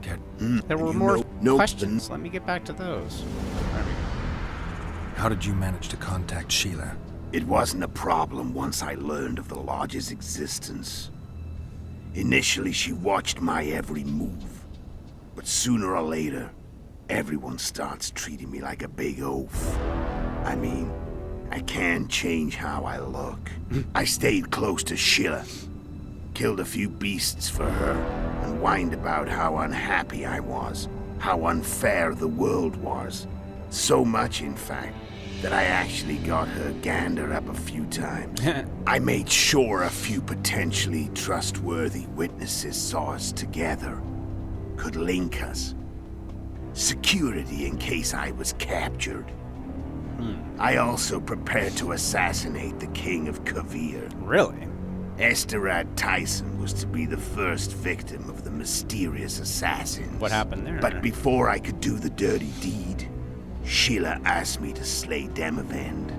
B: Care...
A: There were
L: you
A: more
L: know
A: questions. Let me get back to those.
B: How did you manage to contact Sheila?
L: It wasn't a problem once I learned of the Lodge's existence. Initially, she watched my every move. But sooner or later, everyone starts treating me like a big oaf. I mean, I can't change how I look. I stayed close to Sheila. Killed a few beasts for her, and whined about how unhappy I was. How unfair the world was. So much, in fact, that I actually got her gander up a few times. I made sure a few potentially trustworthy witnesses saw us together. Could link us. Security in case I was captured. I also prepared to assassinate the King of Kavir.
A: Really?
L: Esterad Tyson was to be the first victim of the mysterious assassins.
A: What happened there?
L: But before I could do the dirty deed, Sheila asked me to slay Demavend.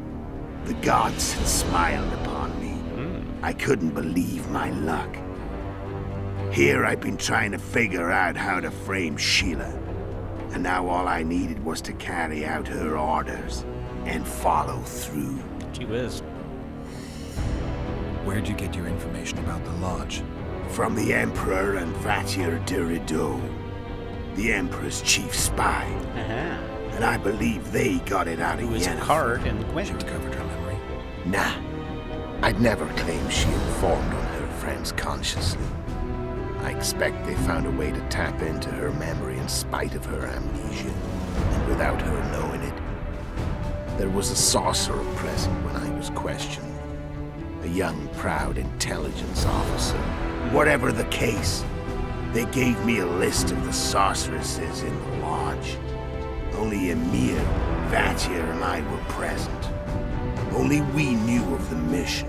L: The gods had smiled upon me. I couldn't believe my luck. Here I've been trying to figure out how to frame Sheila. And now all I needed was to carry out her orders and follow through.
A: Gee whiz.
B: Where'd you get your information about the Lodge?
L: From the Emperor and Vatir de Rideau, the Emperor's chief spy. And I believe they got it out of
A: Who was
L: Yennefer.
A: Card and
B: She
A: Gwent.
B: recovered her memory.
L: Nah. I'd never claim she informed on her friends consciously. I expect they found a way to tap into her memory in spite of her amnesia, and without her knowing it. There was a sorcerer present when I was questioned. A young, proud intelligence officer. Whatever the case, they gave me a list of the sorceresses in the lodge. Only Emir, Vatir, and I were present. Only we knew of the mission.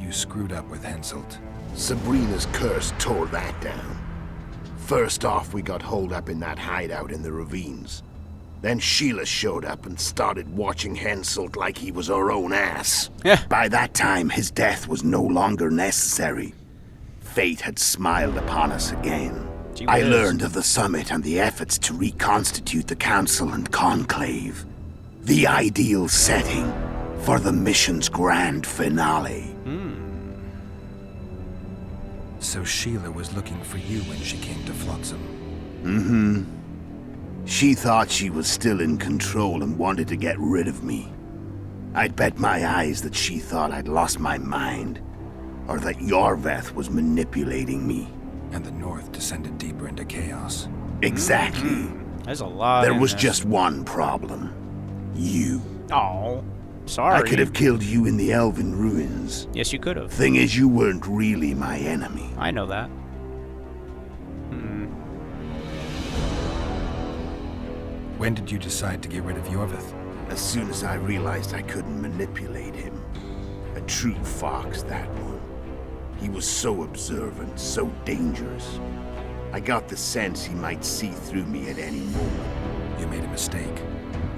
B: You screwed up with Henselt.
L: Sabrina's curse tore that down. First off, we got holed up in that hideout in the ravines. Then Sheila showed up and started watching Henselt like he was her own ass. By that time, his death was no longer necessary. Fate had smiled upon us again. I learned of the summit and the efforts to reconstitute the council and conclave. The ideal setting for the mission's grand finale.
B: So Sheila was looking for you when she came to Flotsam.
L: Mm-hmm. She thought she was still in control and wanted to get rid of me. I'd bet my eyes that she thought I'd lost my mind, or that Yorveth was manipulating me.
B: And the North descended deeper into chaos.
L: Exactly.
A: There's a lot.
L: There was just one problem. You.
A: Oh, sorry.
L: I could have killed you in the Elven ruins.
A: Yes, you could have.
L: Thing is, you weren't really my enemy.
A: I know that.
B: When did you decide to get rid of Yorveth?
L: As soon as I realized I couldn't manipulate him. A true fox, that one. He was so observant, so dangerous. I got the sense he might see through me at any moment.
B: You made a mistake.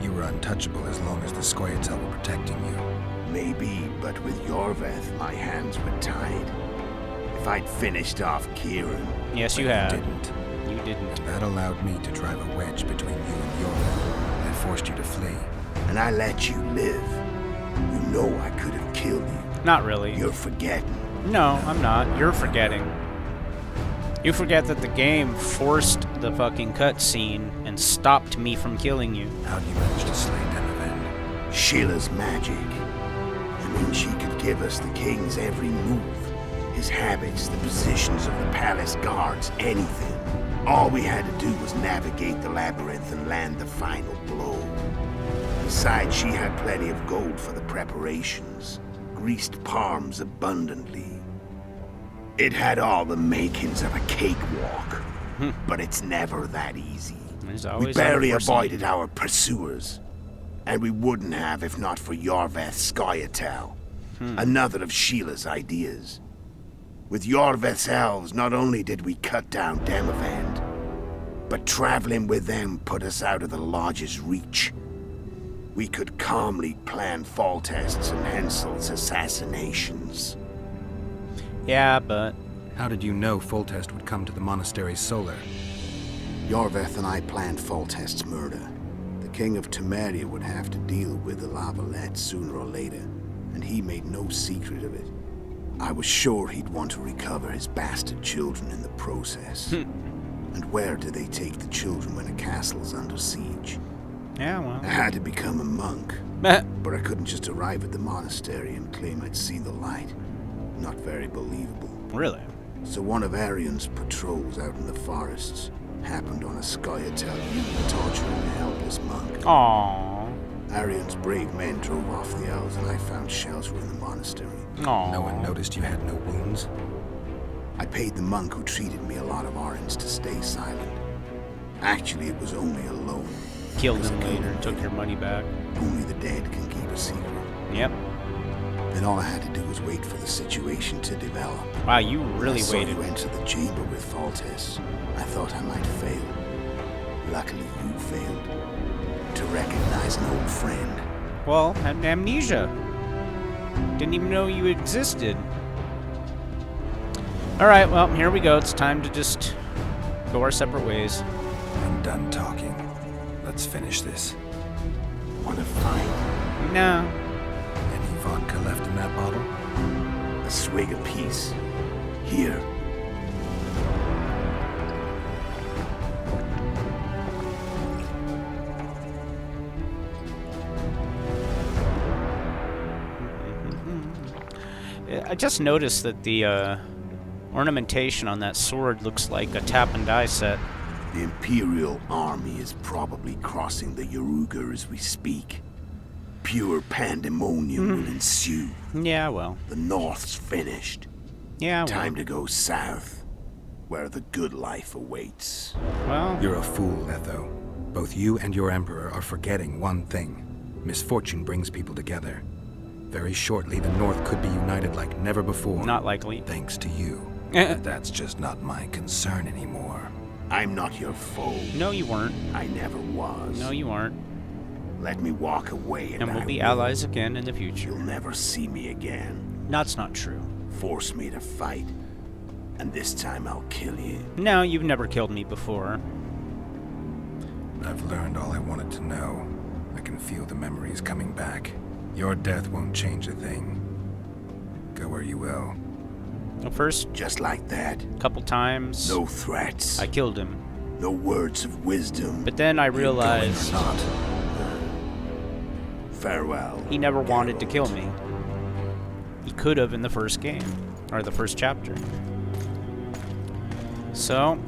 B: You were untouchable as long as the Scoia'tael were protecting you.
L: Maybe, but with Yorveth, my hands were tied. If I'd finished off Kieran...
A: Yes, you had.
B: You didn't.
A: You didn't.
B: That allowed me to drive a wedge between you and Yorveth. I forced you to flee.
L: And I let you live. You know I could have killed you.
A: Not really.
L: You're forgetting.
A: No, I'm not. You're forgetting. You forget that the game forced the fucking cutscene and stopped me from killing you.
B: How'd you manage to slay Demavend?
L: Sheila's magic. I mean, she could give us the king's every move. His habits, the positions of the palace guards, anything. All we had to do was navigate the labyrinth and land the final blow. Besides, she had plenty of gold for the preparations. Greased palms abundantly. It had all the makings of a cakewalk. But it's never that easy. We barely avoided our pursuers. And we wouldn't have if not for Yorveth's Scoia'tael. Another of Sheila's ideas. With Yorveth's elves, not only did we cut down Demavend, but traveling with them put us out of the Lodge's reach. We could calmly plan Foltest's and Henselt's assassinations.
A: Yeah, but...
B: How did you know Foltest would come to the monastery's solar?
L: Yorveth and I planned Foltest's murder. The King of Temeria would have to deal with the Lavalette sooner or later, and he made no secret of it. I was sure he'd want to recover his bastard children in the process. And where do they take the children when a castle's under siege?
A: Yeah, well...
L: I had to become a monk. But I couldn't just arrive at the monastery and claim I'd seen the light. Not very believable.
A: Really?
L: So one of Arian's patrols out in the forests happened on a Scoia'tael unit torturing a helpless monk.
A: Aww.
L: Arian's brave men drove off the elves and I found shelter in the monastery.
A: Aww.
B: No one noticed you had no wounds?
L: I paid the monk who treated me a lot of orange to stay silent. Actually, it was only a loan.
A: Killed him later and took your money back.
L: Only the dead can keep a secret.
A: Yep.
L: Then all I had to do was wait for the situation to develop.
A: Wow, you really waited.
L: I saw you enter the chamber with Foltest. I thought I might fail. Luckily, you failed. To recognize an old friend.
A: Well, had amnesia. Didn't even know you existed. Alright, well, here we go. It's time to just go our separate ways.
B: I'm done talking. Let's finish this.
L: Wanna fight?
A: No.
B: Any vodka left in that bottle?
L: A swig apiece. Here.
A: I just noticed that the ornamentation on that sword looks like a tap and die set.
L: The Imperial army is probably crossing the Yaruga as we speak. Pure pandemonium will ensue.
A: Yeah, well.
L: The North's finished.
A: Yeah, well.
L: Time to go south. where the good life awaits.
A: Well,
B: You're a fool, Letho. Both you and your Emperor are forgetting one thing. Misfortune brings people together. Very shortly, the North could be united like never before.
A: not likely.
B: Thanks to you. But that's just not my concern anymore.
L: I'm not your foe.
A: No, you weren't.
L: I never was.
A: No, you aren't.
L: Let me walk away
A: And we'll
L: I
A: be
L: will.
A: allies again in the future.
L: You'll never see me again.
A: That's not true.
L: Force me to fight, and this time I'll kill you.
A: No, you've never killed me before.
B: I've learned all I wanted to know. I can feel the memories coming back. Your death won't change a thing. Go where you will.
A: Well, first,
L: Just like that.
A: couple times,
L: No threats.
A: I killed him.
L: No words of wisdom.
A: But then I
L: Going or
A: realized
L: not. Farewell.
A: he never wanted to kill me. He could have in the first game, or the first chapter. So,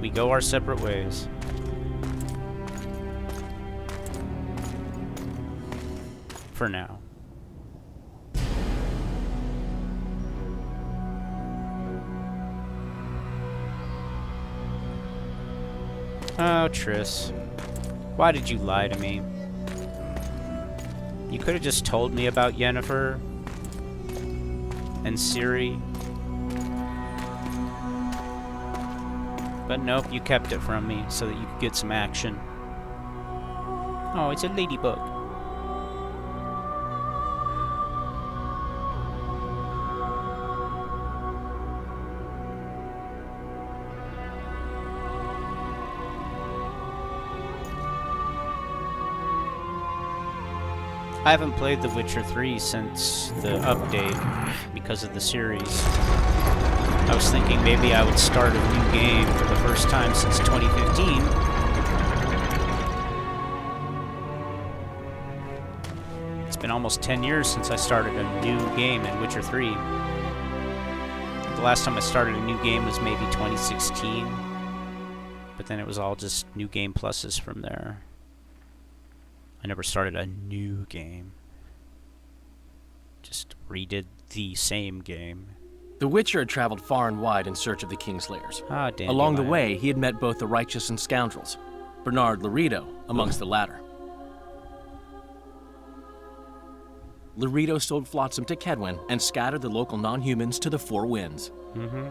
A: we go our separate ways. For now. Oh, Triss. Why did you lie to me? You could have just told me about Yennefer and Ciri. But nope, you kept it from me so that you could get some action. Oh, it's a ladybug. I haven't played The Witcher 3 since the update because of the series. I was thinking maybe I would start a new game for the first time since 2015. It's been almost 10 years since I started a new game in Witcher 3. The last time I started a new game was maybe 2016. But then it was all just new game pluses from there. I never started a new game. Just redid the same game.
M: The Witcher had traveled far and wide in search of the Kingslayers.
A: Ah, damn.
M: Along the way, he had met both the righteous and scoundrels, Bernard Laredo amongst the latter. Laredo sold Flotsam to Kedwin and scattered the local non-humans to the four winds.
A: Mm-hmm.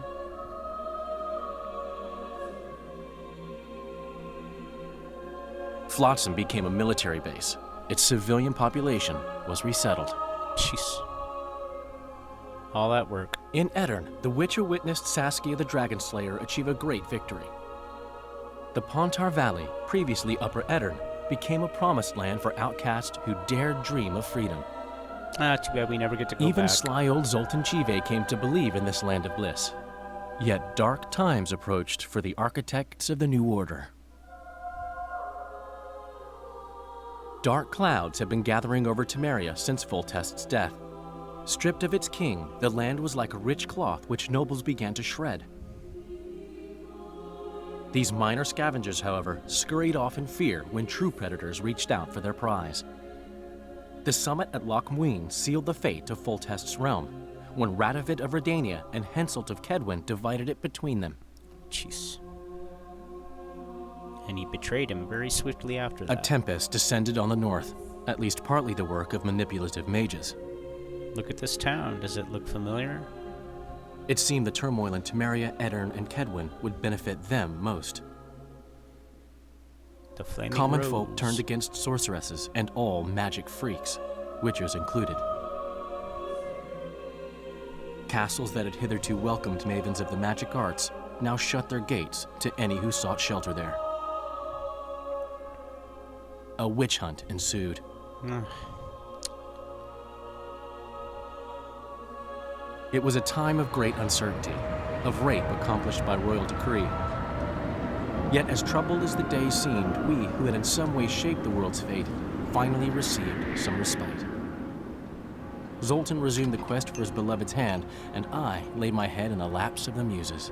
M: Flotsam became a military base. Its civilian population was resettled.
A: Jeez. All that work.
M: In Edirn, the Witcher witnessed Saskia the Dragonslayer achieve a great victory. The Pontar Valley, previously Upper Edirn, became a promised land for outcasts who dared dream of freedom.
A: Ah, too bad we never get to go
M: Even
A: back.
M: sly old Zoltan Chive came to believe in this land of bliss. Yet dark times approached for the architects of the New Order. Dark clouds had been gathering over Temeria since Foltest's death. Stripped of its king, the land was like a rich cloth which nobles began to shred. These minor scavengers, however, scurried off in fear when true predators reached out for their prize. The summit at Loch Muin sealed the fate of Foltest's realm, when Radovid of Redania and Henselt of Kedwin divided it between them.
A: Jeez. And he betrayed him very swiftly after that.
M: A tempest descended on the north, at least partly the work of manipulative mages.
A: Look at this town. Does it look familiar?
M: It seemed the turmoil in Temeria, Edirn, and Kedwin would benefit them most.
A: The flaming
M: Common
A: rose.
M: folk turned against sorceresses and all magic freaks, witchers included. Castles that had hitherto welcomed mavens of the magic arts now shut their gates to any who sought shelter there. A witch hunt ensued. It was a time of great uncertainty, of rape accomplished by royal decree. Yet as troubled as the days seemed, we, who had in some way shaped the world's fate, finally received some respite. Zoltan resumed the quest for his beloved's hand, and I laid my head in the laps of the muses.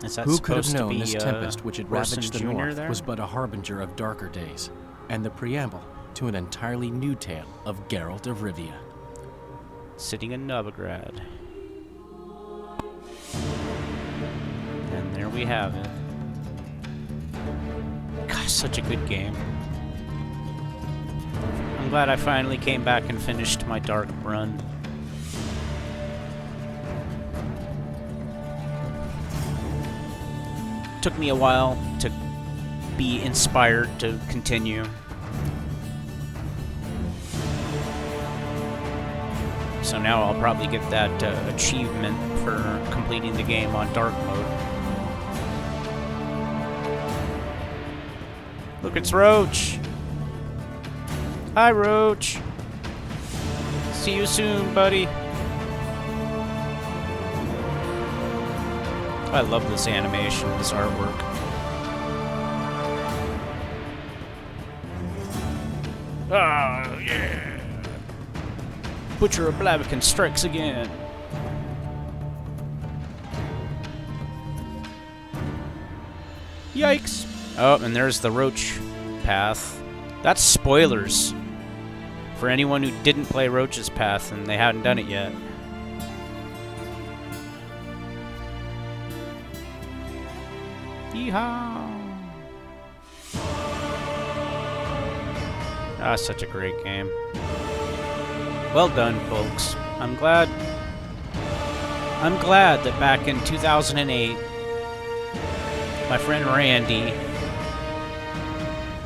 A: Is that
M: Who could have
A: supposed to
M: known
A: be,
M: this tempest which had
A: Orson
M: ravaged the
A: Jr.
M: north
A: there?
M: was but a harbinger of darker days, and the preamble to an entirely new tale of Geralt of Rivia.
A: Sitting in Novigrad. we have it. Gosh, such a good game. I'm glad I finally came back and finished my dark run. Took me a while to be inspired to continue. So now I'll probably get that achievement for completing the game on dark mode. Look, it's Roach. Hi, Roach. See you soon, buddy. I love this animation, this artwork. Oh, yeah. Butcher of Blaviken strikes again. Yikes. Oh, and there's the Roach path. That's spoilers for anyone who didn't play Roach's path and they hadn't done it yet. Yeehaw! Ah, such a great game. Well done, folks. I'm glad that back in 2008, my friend Randy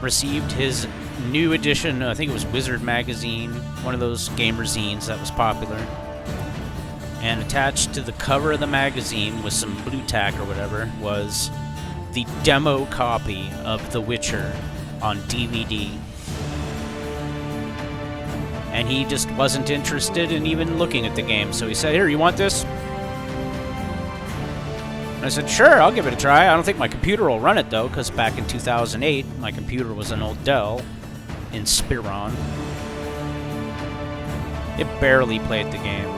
A: received his new edition, I think it was Wizard Magazine, one of those gamer zines that was popular. And attached to the cover of the magazine with some blue tack or whatever was the demo copy of The Witcher on DVD. And he just wasn't interested in even looking at the game, so he said, "Here, you want this?" And I said, "Sure, I'll give it a try. I don't think my computer will run it, though, because back in 2008, my computer was an old Dell Inspiron. It barely played the game.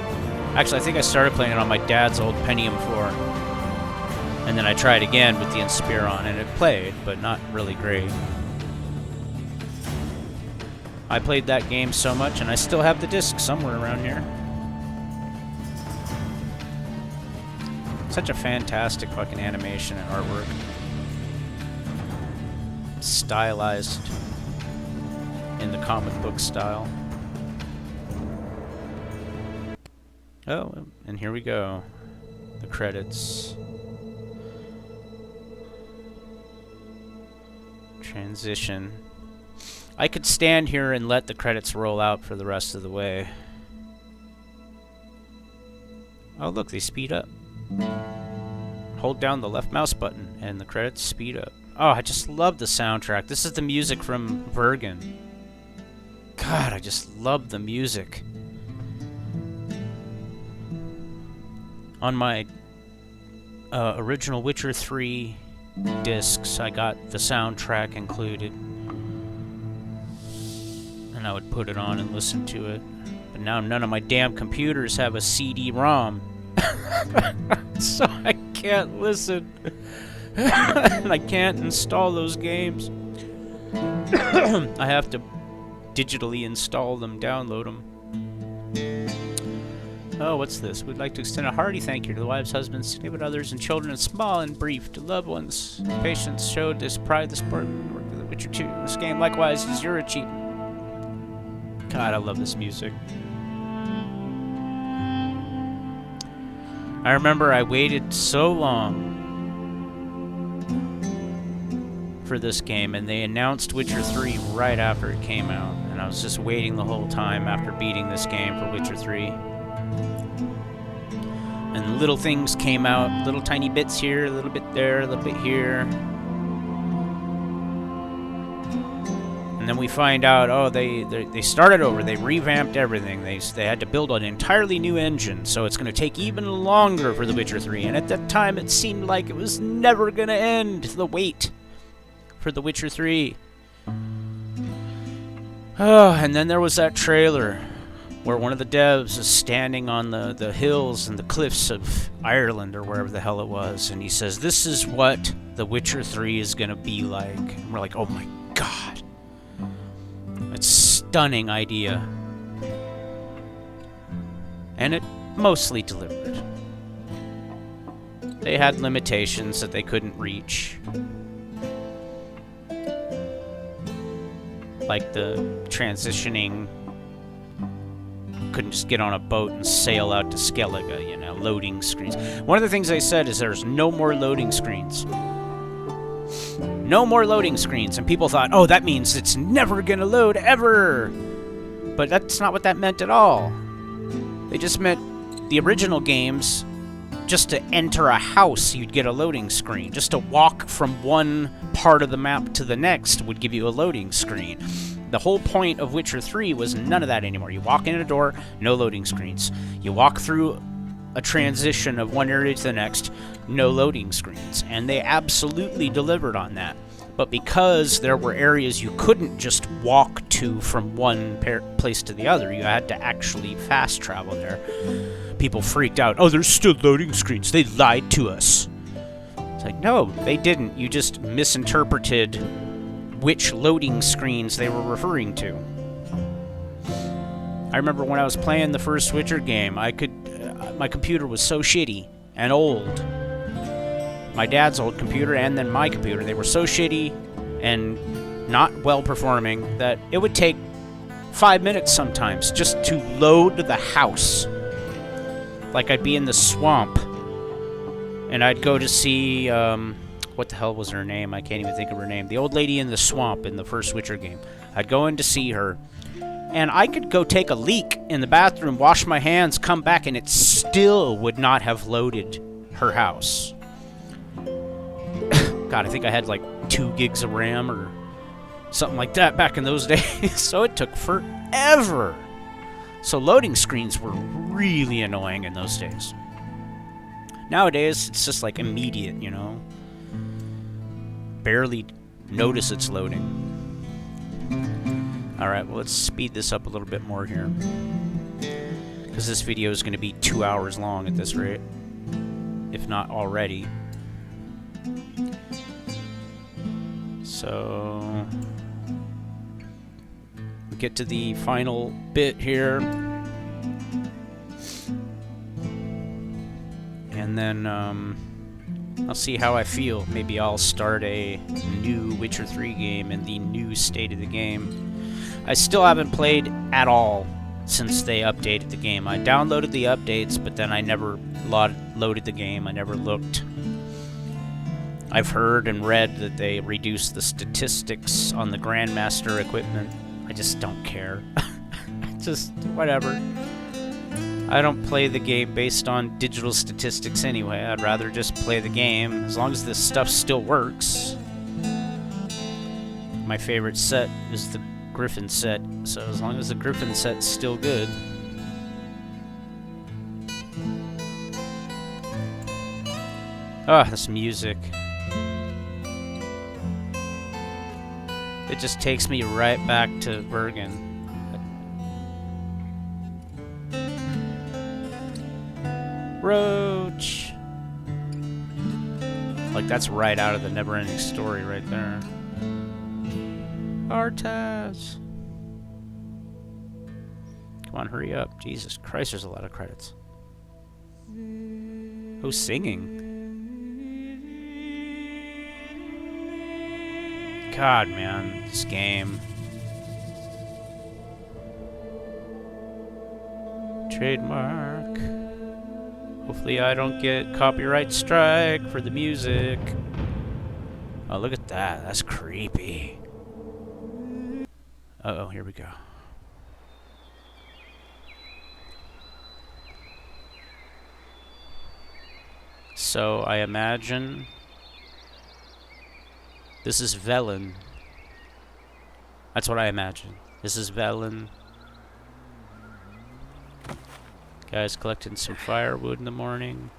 A: Actually, I think I started playing it on my dad's old Pentium 4. And then I tried again with the Inspiron, and it played, but not really great. I played that game so much, and I still have the disc somewhere around here. Such a fantastic fucking animation and artwork. Stylized in the comic book style. Oh, and here we go. The credits. Transition. I could stand here and let the credits roll out for the rest of the way. Oh, look, they speed up. Hold down the left mouse button and the credits speed up. Oh, I just love the soundtrack. This is the music from Bergen. God, I just love the music. On my original Witcher 3 discs, I got the soundtrack included. And I would put it on and listen to it. But now none of my damn computers have a CD-ROM. So I can't listen. And I can't install those games. I have to digitally install them, download them. Oh, what's this? We'd like to extend a hearty thank you to the wives, husbands, significant others, and children, small and brief, to loved ones. Patience showed this pride, the sport, and work of The Witcher 2. This game likewise is your achievement. God, I love this music. I remember I waited so long for this game, and they announced Witcher 3 right after it came out, and I was just waiting the whole time after beating this game for Witcher 3. And little things came out, little tiny bits here, a little bit there, a little bit here. And then we find out, oh, they started over, they revamped everything. They had to build an entirely new engine, so it's going to take even longer for The Witcher 3. And at that time, it seemed like it was never going to end, the wait for The Witcher 3. Oh, and then there was that trailer where one of the devs is standing on the hills and the cliffs of Ireland or wherever the hell it was, and he says, "This is what The Witcher 3 is going to be like." And we're like, oh my god. It's a stunning idea. And it mostly delivered. They had limitations that they couldn't reach. Like the transitioning, couldn't just get on a boat and sail out to Skellige, you know, loading screens. One of the things they said is there's no more loading screens. No more loading screens. And people thought, oh, that means it's never gonna load ever. But that's not what that meant at all. They just meant the original games, just to enter a house, you'd get a loading screen. Just to walk from one part of the map to the next would give you a loading screen. The whole point of Witcher 3 was none of that anymore. You walk in a door, no loading screens. You walk through a transition of one area to the next, no loading screens. And they absolutely delivered on that. But because there were areas you couldn't just walk to from one place to the other, you had to actually fast travel there. People freaked out. Oh, there's still loading screens. They lied to us. It's like, no, they didn't. You just misinterpreted which loading screens they were referring to. I remember when I was playing the first Witcher game, my computer was so shitty and old. My dad's old computer and then my computer, they were so shitty and not well performing that it would take 5 minutes sometimes just to load the house. Like I'd be in the swamp and I'd go to see, what the hell was her name? I can't even think of her name. The old lady in the swamp in the first Witcher game. I'd go in to see her, and I could go take a leak in the bathroom, wash my hands, come back, and it still would not have loaded her house. God, I think I had like 2 gigs of RAM or something like that back in those days. So it took forever. So loading screens were really annoying in those days. Nowadays, it's just like immediate, you know. Barely notice it's loading. Alright, well, let's speed this up a little bit more here. Because this video is going to be 2 hours long at this rate. If not already. So we get to the final bit here. And then I'll see how I feel. Maybe I'll start a new Witcher 3 game in the new state of the game. I still haven't played at all since they updated the game. I downloaded the updates, but then I never loaded the game. I never looked. I've heard and read that they reduced the statistics on the Grandmaster equipment. I just don't care. Just whatever. I don't play the game based on digital statistics anyway. I'd rather just play the game as long as this stuff still works. My favorite set is the Griffin set, so as long as the Griffin set's still good. Ah, this music. It just takes me right back to Bergen. Roach! Like, that's right out of the Neverending Story right there. Artaz! Come on, hurry up. Jesus Christ, there's a lot of credits. Who's singing? God, man, this game. Trademark. Hopefully I don't get copyright strike for the music. Oh, look at that. That's creepy. Uh-oh, here we go. So, I imagine this is Velen. That's what I imagine. This is Velen. Guy's collecting some firewood in the morning.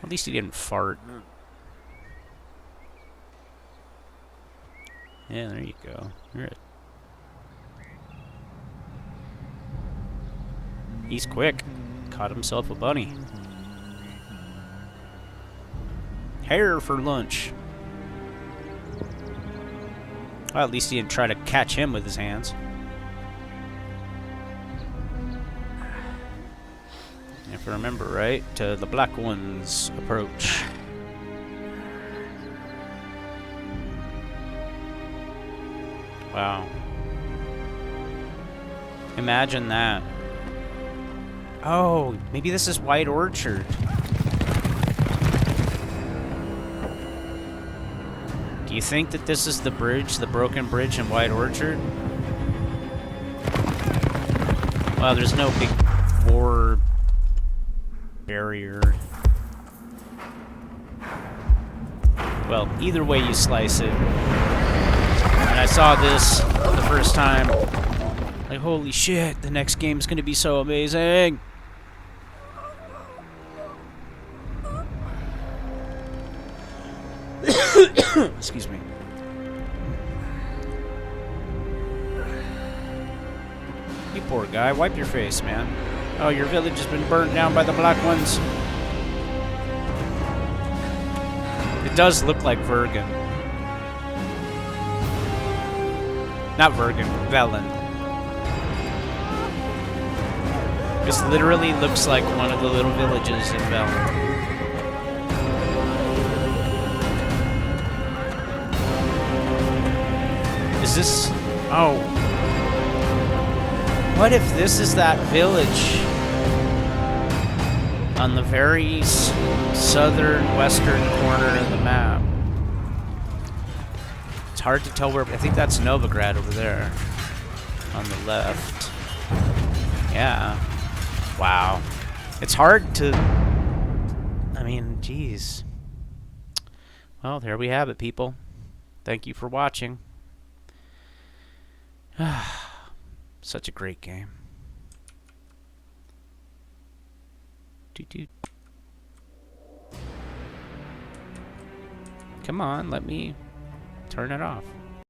A: At least he didn't fart. Yeah, there you go. He's quick. Caught himself a bunny. Hare for lunch. Well, at least he didn't try to catch him with his hands. Yeah, If I remember right, to the Black One's approach. Wow. Imagine that. Oh, maybe this is White Orchard. Do you think that this is the bridge, the broken bridge in White Orchard? Well, there's no big war barrier. Well, either way you slice it. And I saw this the first time. Like, holy shit, the next game's gonna be so amazing. Excuse me. You poor guy, wipe your face, man. Oh, your village has been burnt down by the Black Ones. It does look like Vergen. Not Vergen, Velen. This literally looks like one of the little villages in Velen. Is this... Oh. What if this is that village on the very southern western corner of the map? It's hard to tell where... I think that's Novigrad over there. On the left. Yeah. Wow. It's hard to... I mean, geez. Well, there we have it, people. Thank you for watching. Such a great game. Come on, let me turn it off.